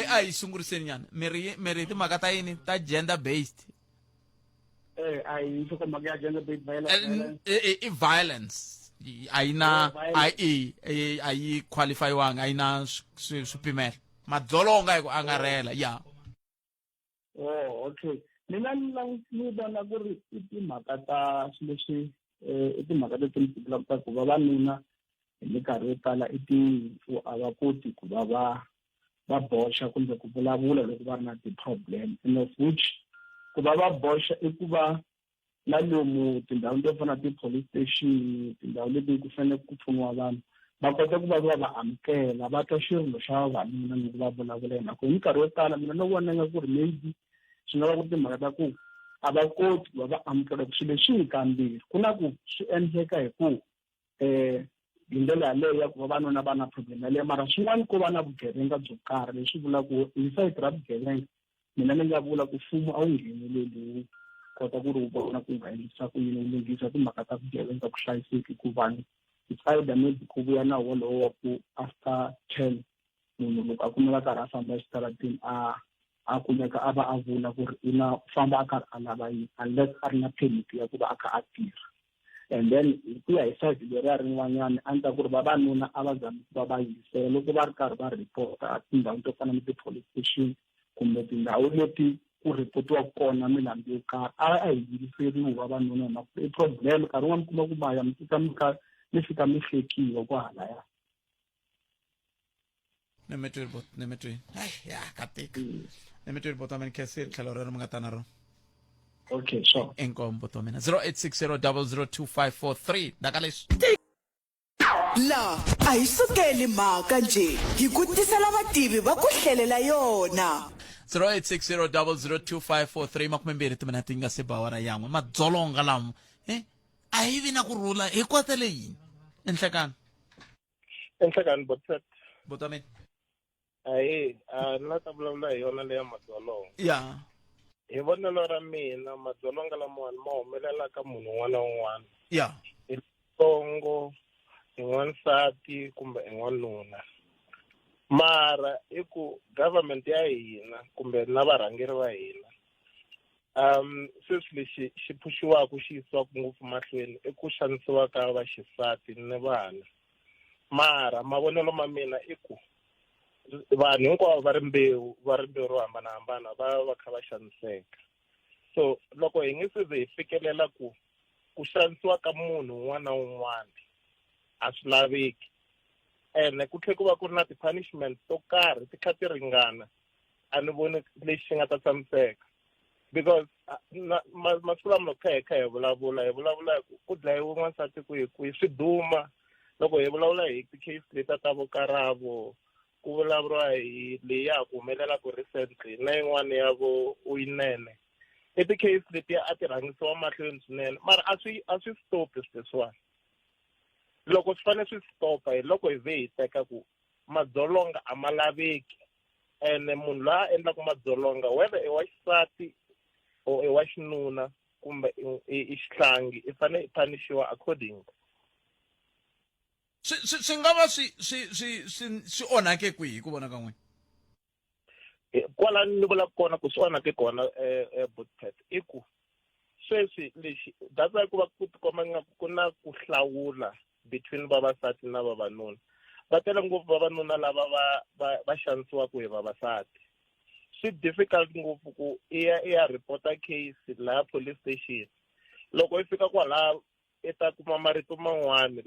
a hi sunguriseni nyana miri hi timhaka ta yini ta gender based a hi nhlokomhaka ya gender based violence i violence a yi qualifyiwanga a yi na swipimelo madzolonga hi ku angarhela ya okay mina ni vona ku ri i timhaka ta leswi i timhaka leti ni vulaka ku vavanuna hi minkarhi yo tala i tinyimpfu a va koti ku va va boxa kumbe ku vulavula loko va ri na ti-problem and of which ku va va boxa i ku va na lomu tindhawu to fana ti-police station tindhawu leti ku fanele ku pfuniwa vanhu va kota ku va va amukela va twa xirilo xa vavanuna ni ku va vulavula hi mhaka hi minkarhi yo tala mina no vona nga ku ri maybe swi nga va ku timhaka ta ku a va koti ku va va amukela swilo leswi hi kambirhi ku na ku swi endleka hi ku hi ndlela yaleyo ya ku vavanuna va na problem yaleyo mara swin'wana ko va na vugevenga byo karhi leswi vulaku hi sayiti ra vugevenga mina ni nga vula ku mfumo a wu ngheneleli kota ku ri wu vona ku nga endlisa ku yini wu lunghisa timhaka ta vugevenga ku hlayiseki ku vanhu it's either maybe ku vuya na wolowo wa ku after 10 munhu loko a kumeka karhi a famba exitarateni a kumeka a va a vula ku ri u famba a karhi a lava yini unless a ri na permit ya ku va a kha a tirha and then ku ya hi sayiti leriya rin'wanyana a ni ta ku ri vavanuna a va zami ku va va yingisela loko va ri karhi va report-a tindhawu to fana ni ti-police station kumbe tindhawu leti ku ripotiwa kona milandzu yo karhi a hi yingiseriwi vavanuna hi mhaka i problem nkarhi wun'wana mi kuma ku maya mi fika mi hlekiwa ku halaya ni mi twini ya katika ni mi twini botwa mina khesiri tlhelo rero mi nga ta na rona okay sure enkombo to mina 0860002543 daka leswi la a hi sukeli mhaka nje hi ku tisela vativi va ku hlelela yona 0860002543 makumembirhi timinati nga se bawara yan'we madzolonga lamo a hi vi na kurhula hi kwatele yini enhlekani botwa mina ni la ta vulavula hi yona leya madzolonga ya hi vonelo ra mina madzolonga lamawani ma humelela ka munhu un'wana na un'wana ya i ntsongo i n'wansati kumbe i n'wanuna mara i ku government ya hina kumbe na varhangeri va hina sweswi lexi xi phuxiwaka xi yisiwaka ngopfu mahlweni i ku xanisiwa ka vaxisati ni vana mara mavonelo ma mina i ku vanhu hinkwavo va rimbewu ro hambanahambana va kha va xaniseka so loko hi nge se hi fikelela ku xanisiwa ka munhu un'wana na un'wana a swi laveki ene ku tlhela ku va ku ri na ti-punishment to karhi ti kha ti ringana a ni voni lexi xi nga ta tshamiseka because masiku lama loko kha hi vulavula ku dlayiwe n'wansati ku hi swi duma loko hi vulavula hi ti-case leta ta vokaravo ku vulavuriwa hi leyi ya ku humelelaku recently na yin'wana ya vo Uyinene i ti-case letiya a ti rhangisiwa mahlweni swinene mara a swi stopi sweswiwani loko swi fanele swi stopa hi loko hi ve hi teka ku madzolonga a ma laveki ene munhu loyi a endlaka madzolonga whether i wa xisati or i wa xinuna kumbe i xihlangi i fanele i phanishiwa according swi nga va swi onhake kwihi ku vona ka n'wina kwala ni vulaka kona ku swi onhake kona Bootpet i ku sweswi lexi data ku va ku tikomba nga ku na ku hlawula between vavasati na vavanuna va tele ngopfu vavanuna lava va xanisiwaka hi vavasati swi difficult ngopfu ku i ya reporta case laha police station loko i fika kwalaha i ta kuma marito man'wani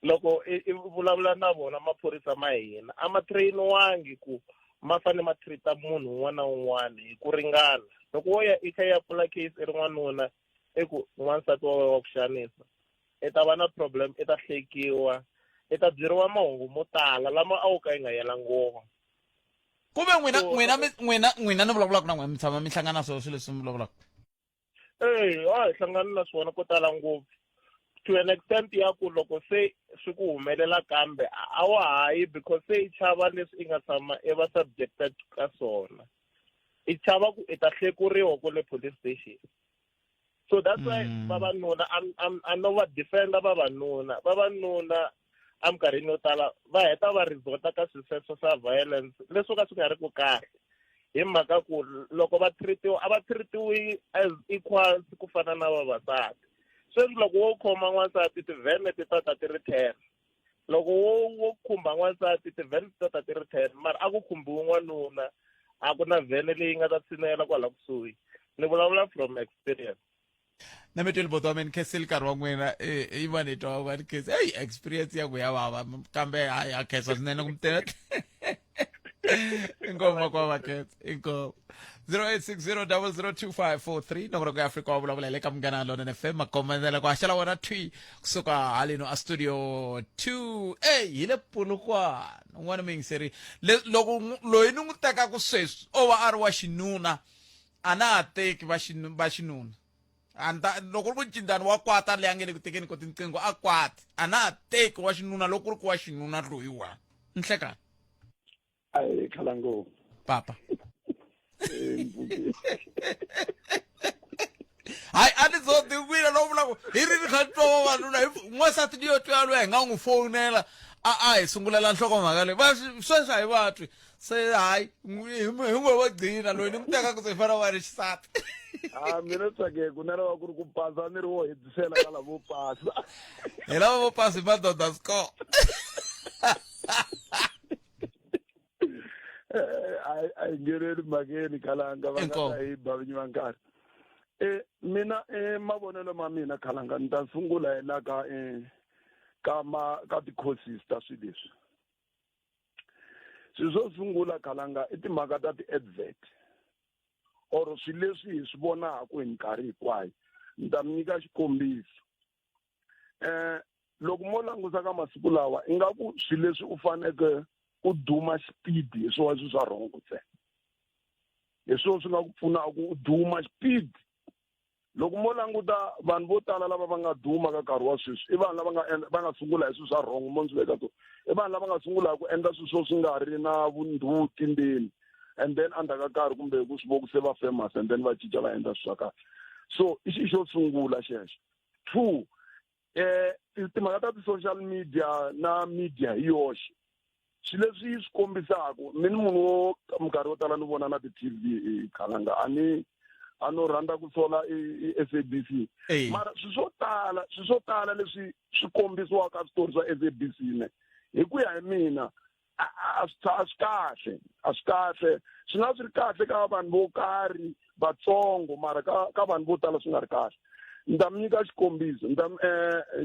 loko i vulavula na vona maphorisa ma hina a ma trainiwangi ku ma fanele ma treata munhu un'wana na un'wana hi ku ringana loko wo ya i kha ya pfula case i ri n'wanuna i ku n'wansati wa ku xanisa i ta va na problem i ta hlekiwa i ta byeriwa mahungu mo tala lama a wu ka yi nga yelangoma kumbe n'wina ni vulavulaka na n'wina mi tshama mi hlangana swilo leswi mi vulavulaka hi hlangana na swona ko tala ngopfu to an extent ya ku loko se swi ku humelela kambe a wa hayi because se i chava leswi i nga tshama i va subjected ka swona i chava ku i ta hlekuriwa kule police station. So that's why vavanuna I know va defender vavanuna minkarhini yo tala va heta va resort ka sweswo swa violence leswo ka swi nga ri ku kahle hi mhaka ku loko va treatiwi as equals ku fana na vavasati. Sweswi loko wo khoma n'wansati tivhene ti ta ti ri 10 loko wo khumba n'wansati tivhene ti ta ti ri 10 mara a ku khumbiwi n'wanuna a ku na vhene leyi nga ta tshinela kwala kusuhi ni vulavula from experience. na metweli boto wa meni khesi nkarhi wa n'wina i vani twa wa ni khesi hey experience ya ku ya vava kambe hayi a khesa swinene kumtena ingoma kwa vakhetsa ingoma 0860002543 nongoro ku Africa wa vulavula le ka Munghana Lonene FM makomendela ku haxela wona twi kusuka halino a studio 2 hi le Polokwane n'wana mingiseri loko loyi ni n'wi tekaka sweswi o va a ri wa xinuna a na ha teki va xinuna loko ri mucindani wa kwata leyi a nge le ku tekeni ko tinqingho a kwati a na ha teki wa xinuna loko ri ku wa xinuna loyiwa nhlekani Ai Khalango papa hayi a ni zoti wina no vula ku hi ri kha twa vanuna n'wansati ni yo twa loyi hi nga n'wi fonela a hi sungulela nhlokomhaka leyi va sweswi hi vatwi se hayi hi n'we wo gcina loyi ni n'wi tekaka se hi fana wa ri xisati mina tsake ku na lava ku ri ku pasa ni ri wo hetisela ka lavo pasa hi lava vo pasa hi madoda score ai ngereli mageni Khalanga va nga hi bavinyi va nkarhi mina mavonelo ma mina Khalanga ni ta sungula hi la ka ka ti-courses ta swilo leswi swilo swo sungula Khalanga i timhaka ta ti-advert or swilo leswi hi swi vonaka hi nkarhi hinkwayo ni ta mi nyika xikombiso loko mo langusa ka masiku lawa ingaku swilo leswi u faneke u duma speed hi swona swi swa wrong ntsena hi swona swi nga ku pfuna ku u duma speed loko mo languta vanhu vo tala lava va nga duma ka nkarhi wa sweswi i vanhu lava va nga sungula hi swilo swa wrong mo ndzi veka to i vanhu lava nga sungula ku endla swilo swo swi nga ri na vundhuti ndzeni and then endzhaku ka nkarhi kumbe ku swi vo ku se va famous and then va cinca va endla swilo swa kahle so i xi xo sungula xexo 2 timhaka ta ti-social media na media hi yoxe swilo leswi swi kombisaka mini munhu wo minkarhi yo tala ni vona na ti-TV Khalanga a no rhandza ku sola SABC mara swilo swo tala leswi swi kombisiwaka switori swa SABC ne hi ku ya hi mina a swi kahle swi nga swi ri kahle ka vanhu vo karhi vatsongo mara ka vanhu vo tala swi nga ri kahle ni ta mi nyika xikombiso ni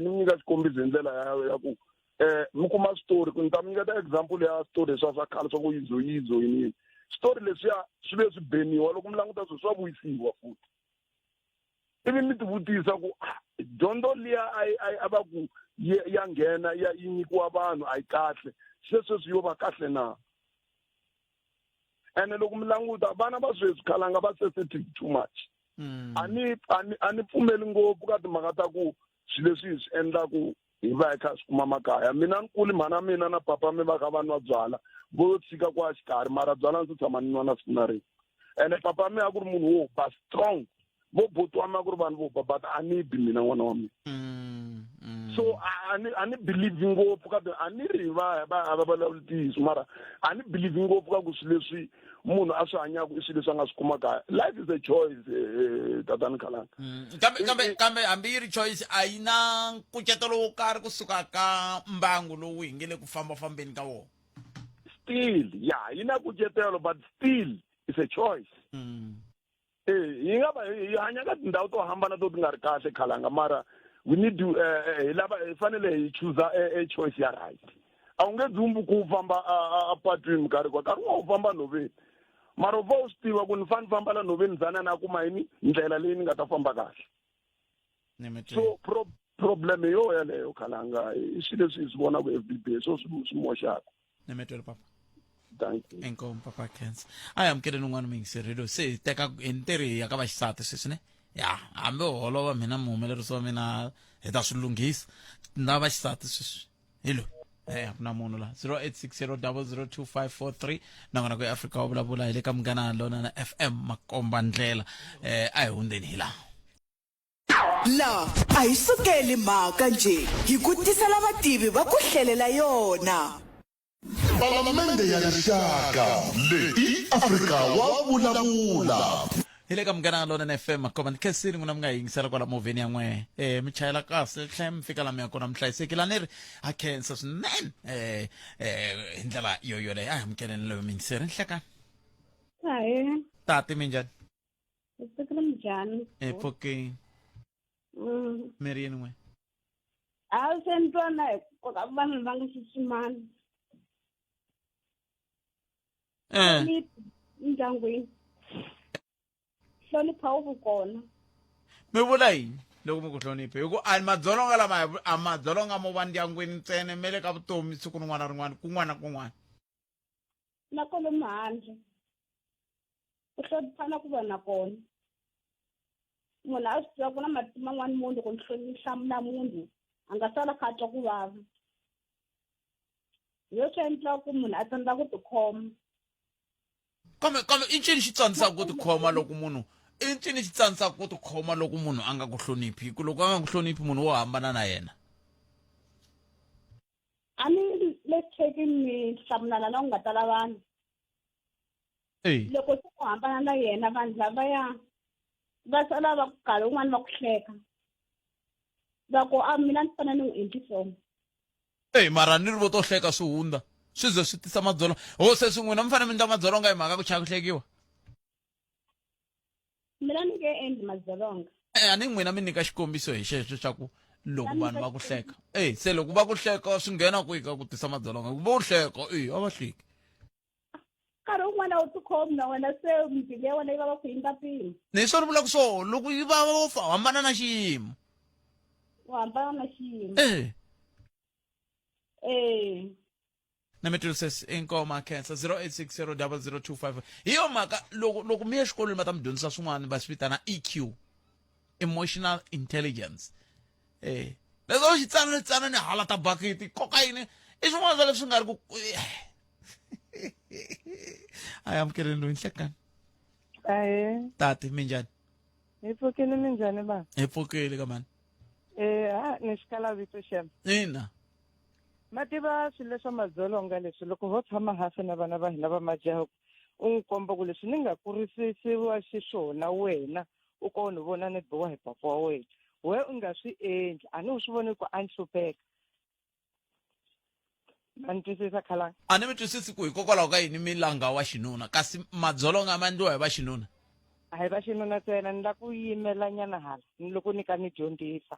mi nyika xikombiso hi ndlela ya ku mi kuma switori ku ni ta mi nyika ta example ya switori leswiya swa khale swa ku yizo yini switori leswiya swi ve swi beniwa loko mi languta swilo swa vuyisiwa futhi ivi mi tivutisa ku dyondzo liya a va ku ya nghena yi nyikiwa vanhu a yi kahle sweswi yo va kahle na ene loko mi languta vana va sweswi Khalanga va sensitive too much a ni pfumeli ngopfu ka timhaka ta ku swilo leswi hi swi endlaku hi va hi kha swi kuma makaya mina ni kuli mhana mina na papa mi va kha va nwa byala vo tshika kwa xikarhi mara byala ndzi tshama ni nwa na siku na rin'we ene papa mi a ku ri munhu wo ba strong vo buti wa mi a ku ri vanhu vo ba but a ni bi mina n'wana wa mina so a ni believe ngopfu ka a ni ri va vulavula ntiyiso mara a ni believe ngopfu ka ku swilo leswi munhu a swi hanyaka i swilo leswi a nga swi kuma kaya life is a choice tatani Khalanga kambe hambi yi ri choice a yi na nkucetelo wo karhi kusuka ka mbangu lowu hi nge le ku fambafambeni ka wona still yi na nkucetelo but still it's a choice hi nga hi hanya ka tindhawu to hambana to ti nga ri kahle Khalanga mara we need to hi fanele hi choose a choice ya right a wu nge dzumbi ku famba a patwini minkarhi kwa nkarhi wa u famba nhoveni mara u va u swi tiva ku ni fane famba la nhoveni zana na kuma yini ndlela leyi ni nga ta famba kahle so problem yo yaleyo Khalanga i swilo leswi hi swi vonaka everyday so swi moxaka ni metwele papa thank you enkom papa Khensa a hi amukele n'wana mingiserido se hi teka hi ntirhi ya ka vaxisati sweswi ne ya hambi holova mina muhumelerisi wa mina hi ta swi lunghisa na va xisati sweswi hi loyi ku na munhu la 0860002543 nangona ku eAfrika wa vulavula hi le ka Munghana Lona na FM makomba ndlela a hi hundzeni hi laha la a hi sukeli mhaka nje hi ku tisela vativi va ku hlelela yona Palamende ya rixaka leyi Afrika wa vulavula. hi le ka Munghana Lona na FM makomba ni khesini n'wina mi nga yingisela kwala movheni ya n'we mi chayela kahle tlhela mi fika la mi ya kona mi hlayisekile ni ri ha khensa swinene hi ndlela yoyoleyo a hi amukeleni loyo mi yingiseri nhlekani hayi tati mi njhani isikile njhani pfukini mi ri yini n'we a se ni twana koka vanhu va nga xiximani ndyangwini hlonipha wu kona mi vula yini loko mi ku hloniphe hi ku a madzolonga lama a madzolonga mo va ndyangwini ntsena mi le ka vutomi siku rin'wana na rin'wana kun'wana na kun'wana na kwalomu handle ku hlonipha na ku va na kona munhu a swi tiva ku na mati man'wani munhu loko ni hlamula munhu a nga sala kha twa ku vava hi leswi endlaka ku munhu a tsandzeka ku tikhoma kambe i ncini xi tsandzisaka ku tikhoma loko munhu i ncini xi tsandzisaka ku tikhoma loko munhu a nga ku hloniphi hi ku loko a nga ku hloniphi munhu wo hambana na yena a ni le chekini mi hlamulana na ku nga tala vanhu loko se ku hambana na yena vanhu lavaya va sala va ku kala un'wana va ku hleka va ku a mina ni fanele ni n'wi endli swona mara ni ri vo to hleka swi hundza swi ze swi tisa madzolonga ho se swi n'wina mi fanele mi endla madzolonga hi mhaka ku chaya ku hlekiwa mina ni nge endli madzolonga a ni n'wina mi nyika xikombiso hi xexo xa ku loko vanhu va ku hleka se loko va ku hleka swi nghena kwihi ka ku tisa madzolonga ku vo hleka a va hleki nkarhi wun'wana wu tikhomi na wena se mbilu ya wena yi va va ku yi nga pimi ni hi swona vulaka swona loko yi va wo hambana na xiyimo u hambana na xiyimo na mi twisisi inkoma cancer 08600025 hi yo mhaka loko mi ya xikolweni va ta mi dyondzisa swin'wana va swi vitana EQ emotional intelligence leswo xi tsanani hala ta bakiti koka yini i swin'wana swa leswi nga ri ku a hi amukeleni loyi nhlekani tati mi njhani hi pfukile mi njhani va hi pfukile ka mani ni xikala vito xem ina ma tiva swilo swa madzolonga leswi loko ho tshama hansi na vana va hina va majaha u n'wi komba ku leswi ni nga kurisisiwa xiswona wena u ko ni vona ni biwa hi papa wa wena we u nga swi endli a ni wu swi voni ku a ni hlupheka ma ni twisisa khalanga a ni mi twisisi ku hikokwalaho ka yini milanga wa xinuna kasi madzolonga ma endliwa hi va xinuna a hi va xinuna ntsena ni la ku yimela nyana hala ni loko ni ka ni dyondzisa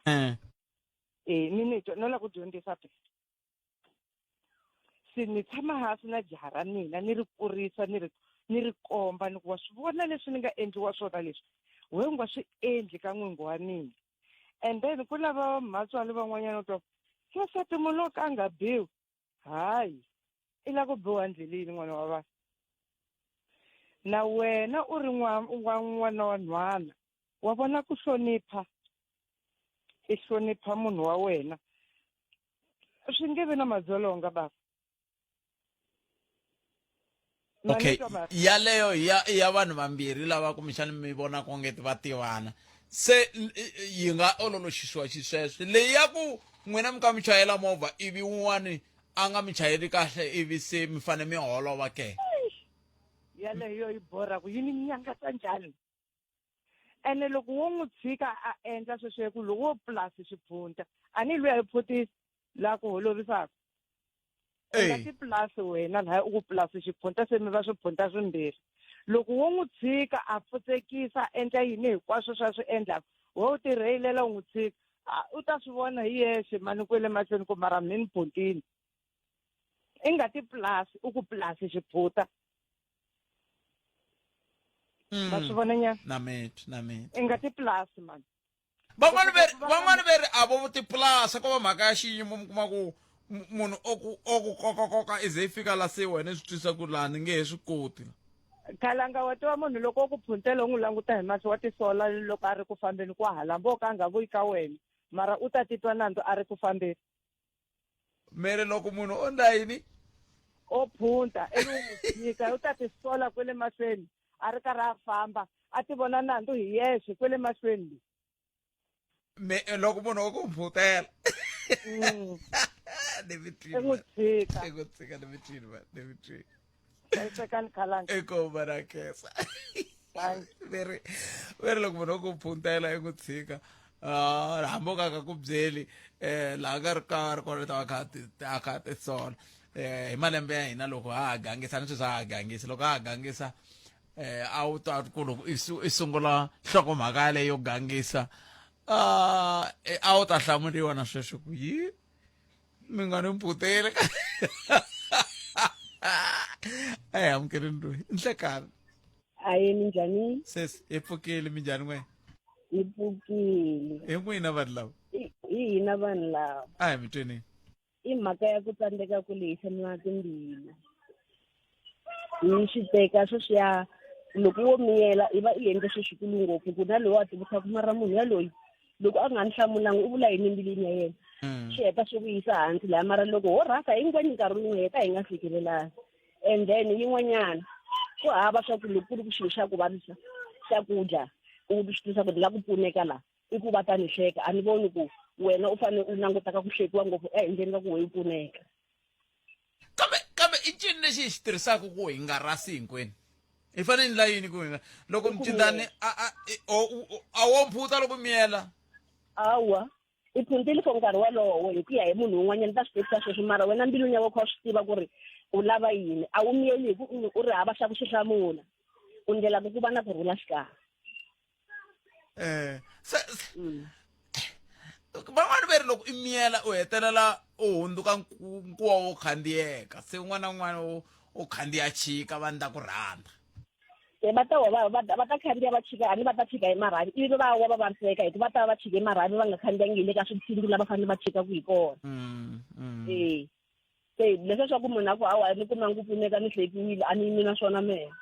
no la ku dyondzisa pe se ni tshama hansi na jaha ra mina ni ri kurisa ni ri komba ni ku wa swi vona leswi ni nga endliwa swona leswi we nga swi endli ka n'wingi wa mina and then ku lava matswali van'wanyana twa wasati munhu wo ka a nga biwi hayi i la ku biwa ndleleni n'wana wa vana na wena u ri n'wana wa nhwana wa vona ku hlonipha i hlonipha munhu wa wena swi nge vi na madzolonga baba okay yaleyo ya vanhu vambirhi lava kumbexani mi vona ku ngeti va tivana se yi nga ololoxisiwa xisweswo leyi ya ku n'wina mi ka mi chayela movha ivi wun'wani a nga mi chayeli kahle ivi se mi fane mi holova ke yaleyo yi borha ku yini nyangata njhani ene loko wo n'wi tshika a endla sweswo ku loko wo plus xiphunta a ni lweya hi phutisi laha ku holovisaka ngati plus wena laha u ku plus xiphunta se mi va swiphunta swimbirhi loko wo n'wi tshika a pfutsekisa endla yini hinkwaswo swa swi endlaka wo u tirheyilela u n'wi tshika u ta swi vona hi yexe mani kwele mahlweni ku mara mi ni phuntini i nga ti plus u ku plus xiphuta va swi vona nyana na meti i nga ti plus mani van'wani veri a vo ti plus ko va mhaka ya xiyimo mi kuma ku munhu oku koka ize yi fika la se wena swi twisa ku laha ni nge he swi koti khalanga wa tiva munhu loko ku phuntela u n'wi languta hi mahlo wa tisola loko a ri ku fambeni ku halambo ka a nga vuyi ka wena mara u ta titwa nandzu a ri ku fambeni mere loko munhu o ndla yini o phunta ivi u n'wi tshika u ta tisola kwele mahlweni a ri karhi a famba a ti vona nandzu hi yexe kwele mahlweni loko munhu o ku phutela i n'wi tshika i ku tshika ni mitini hlayisekani khalanga eko barakesa veri loko munhu o ku phutela i ku tshika hambo ka ku byeli laha ka ri karhi kona ta a kha tisola hi malembe ya hina loko ha ha gangisa ni sweswi ha ha gangisa loko ha ha gangisa a wu ta ku loko i sungula nhlokomhaka yaleyo gangisa a wu ta hlamuriwa na sweswo ku yi mi nga ni mputeli a hi amukeleni loyi i nhlekani aye minjhani sesi hi pfukile minjhani n'wena hi pfukile hi n'wina vanhu lava hi hina vanhu lava a hi mi twenini i mhaka ya ku tsandzeka ku lehisa na timbilu hi swi teka sweswiya loko wo miyela i va i endle swi xikulu ngopfu ku na loyi a tivisa ku mara munhu yaloyi loko a nga ni hlamulangi u vula yini embilwini ya yena swi heta swi vuyisa hansi laha mara loko ho rhasa hinkwenu nkarhi wun'we heta hi nga fikelelangi and then yin'wanyana ku hava swa ku loko ku ri ku xilo xa ku vavisa swakudya u swi tisa ku ni la ku pfuneka laha i ku va ta ni sweka a ni voni ku wena u fanele u languta ka ku hlekiwa ngopfu ehenhleni ka ku we u pfuneka kambe i ncini lexi hi xi tirhisaka ku hi nga rasi hinkwenu hi fanele ni la yini ku hina loko mcindani a wo mphuta loko miyela awa i phuntile for nkarhi walowo hi ku ya hi munhu un'wanyana ta swi tekisa sweswo mara wena mbilwini ya kha swi tiva ku ri u lava yini a wu miyeli hi ku u ri hava xa ku xi hlamula u ndlela ku va na kurhula xikarhi van'wani va ri loko i miyela u hetelela u hundzuka nkuwa wo khandziyeka se un'wana na un'wana u khandziya chika va ndla ku rhandza va ta khandziya va chika ani va ta chika hi marhavi ivi va wa va vaviseka hi ku va ta va chike marhavi va nga khandziyangi le ka switshindi lava fanele va chika ku hi kona se leswi swa ku munhu a ku hawa ni kuma ku pfuneka ni hlekiwile a ni yimi na swona mehe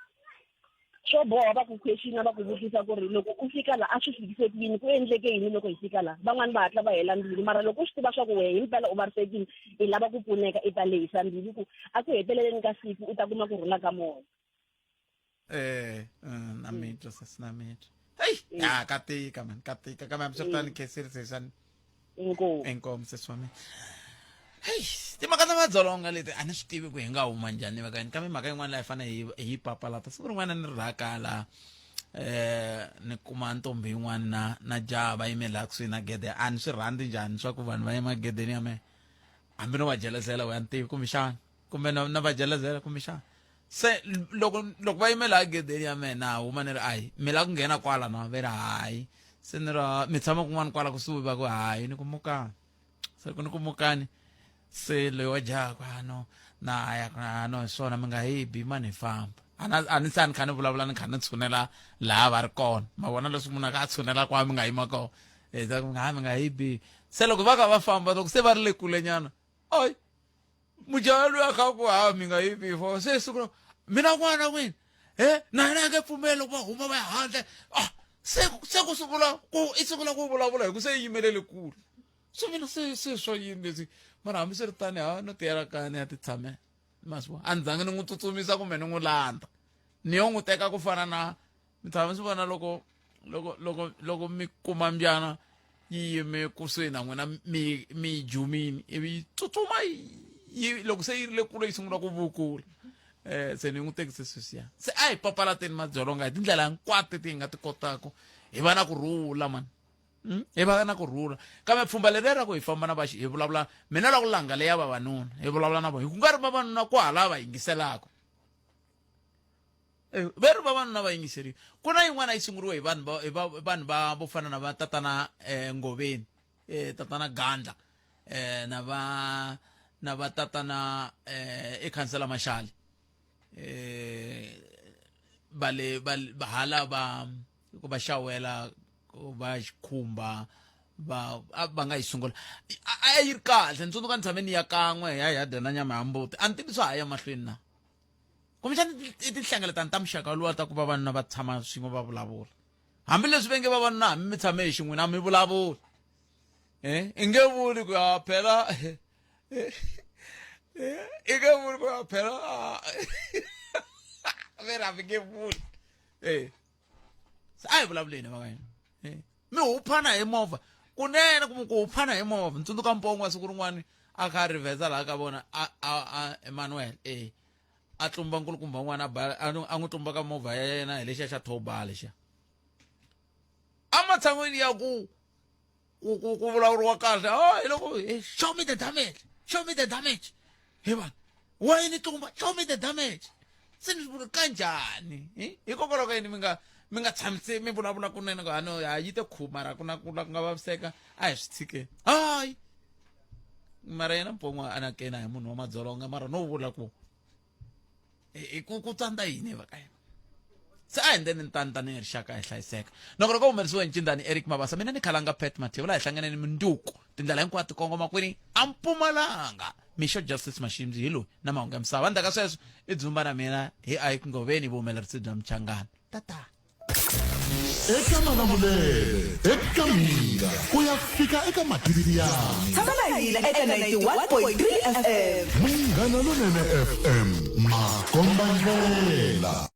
swo boha va ku questiona va ku vutisa ku ri loko u fika laha a swi fikise ku yini ku endleke yini loko hi fika laha van'wani va hatla va hela mbilu mara loko u swi tiva swa ku wehe hi mpela u vavisekile i lava ku pfuneka i ta lehisa mbilu ku a ku heteleleni ka siku u ta kuma ku rhula ka moya na mitwa sesi na mitwa heyi ya ka tika man ka tika kambe hambiswiritano khesiri sesani enkomo sesi wa mina heyi timhaka ta madzolonga leti a ni swi tivi ku hi nga huma njhani vakani kambe mhaka yin'wana laha hi fanele hi papalata siku rin'wana ni rhaka laha ni kuma ntombi yin'wana na jaha va yimelaka kusuhi na gede a ni swi rhandzi njhani swa ku vanhu va yima gedeni ya mehe hambi no va jelezela u ya ni tivi kumbexana kumbe na va jelezela kumbexana se loko va yimela gedeni ya mehe na huma ni ri ayi mi lava ku nghena kwala na va ri hayi se ni ri mi tshama kun'wana kwala kusuhi va ku hayi ni ku mukani se loko ni ku mukani se loyi wa jaha ku ano na aya no hi swona mi nga hibi mani hi famba a ni se a ni kha ni vulavula ni kha ni tshunela laha va ri kona ma vona leswi munhu a kha a tshunela kwa mi nga yima kona mi nga hibi se loko va kha va famba loko se va ri le kulenyana oyi mujaha loyi a kha ku hawa mi nga yivi fo se siku mina n'wana n'wini na hina nge pfumeli loko va huma va ya handle se ku sungula ku i sungula ku vulavula hi ku se yimelele kule so mina se swo yini leswi mara hambi swi ri tani no tiyela kaya ni ya ti tshamela masiwa a ni zangi ni n'wi tsutsumisa kumbe ni n'wi landza ni yo n'wi teka ku fana na mi tshama swi vona loko mi kuma mbyana yi yime kusuhi na n'wina mi jumini ivi yi tsutsuma loko se yi ri le kule yi sungula ku vukula se ni n'wi tekise sweswiya se a hi papalateni madzolonga hi tindlela hinkwato ti hi nga ti kotaka hi va na kurhula mani hi va na kurhula kambe pfhumba leri ra ku hi famba na hi vulavula mina la ku langa leya vavanuna hi vulavula na vona hi ku nga ri vavanuna ku hala va yingiselaka ve ri vavanuna va yingiseriwa ku na yin'wana yi sunguriwe hi vanhu va vo fana na va tatana Ngoveni tatana Gandla na va tatana ekhansela Mashali hala va xawela va khumba va nga yi sungula a yi ri kahle ni tsundzuka ni tshame ni ya kan'we hi ya dya na nyama ya mbuti a ni tivi swa ha ya mahlweni na kumbexani i tinhlengeletano ta muxaka luwa ta ku vavanuna va tshama swin'we va vulavula hambileswi va nge vavanuna hambi mi tshame hi xin'wini a mi vulavuli i nge vuli ku ya phela i nge vuli ku ya phela vera mi nge vuli se a hi vulavuleni vakayena mi huphana hi movha kunene ku huphana hi movha ntsundzuka mpongo siku rin'wana a kha a rivheza laha ka vona Emmanuel a tlumba nkulukumba n'wana a n'wi tlumba ka movha ya yena hi lexiya xa thoba lexiya amatshan'wini ya ku vulavuriwa kahle hi loko show me the damage he vana wayini tlumba show me the damage se ni vula kanjhani hikokwalaho ka yini mi nga tshamise mi vulavula kunene ku ano yi te khumara ku nga vaviseka a hi swi tshikeni hayi mara yena mpongo anakena hi munhu wa madzolonga mara no vula ku ku tsandza yini vakayena se a hi endleni ntani hi rixaka hi hlayiseka loko ri ko humerisiwa hi ncindani Eric Mabasa mina ni khalanga Pat Mathevula hi hlangane ni minduku tindlela hinkwato tikongoma kwini a Mpumalanga mixo Justice Mashimzi hi loyi na mahungu ya misava endzhaku ka sweswo i dzumba na mina hi Ike Ngoveni vuhumelerisi bya Mchangana tata eka Malamulele eka Mina ku ya fika eka Mativiyani tshama na hina eka 91.3 FM Munghana Lonene FM makomba ndlela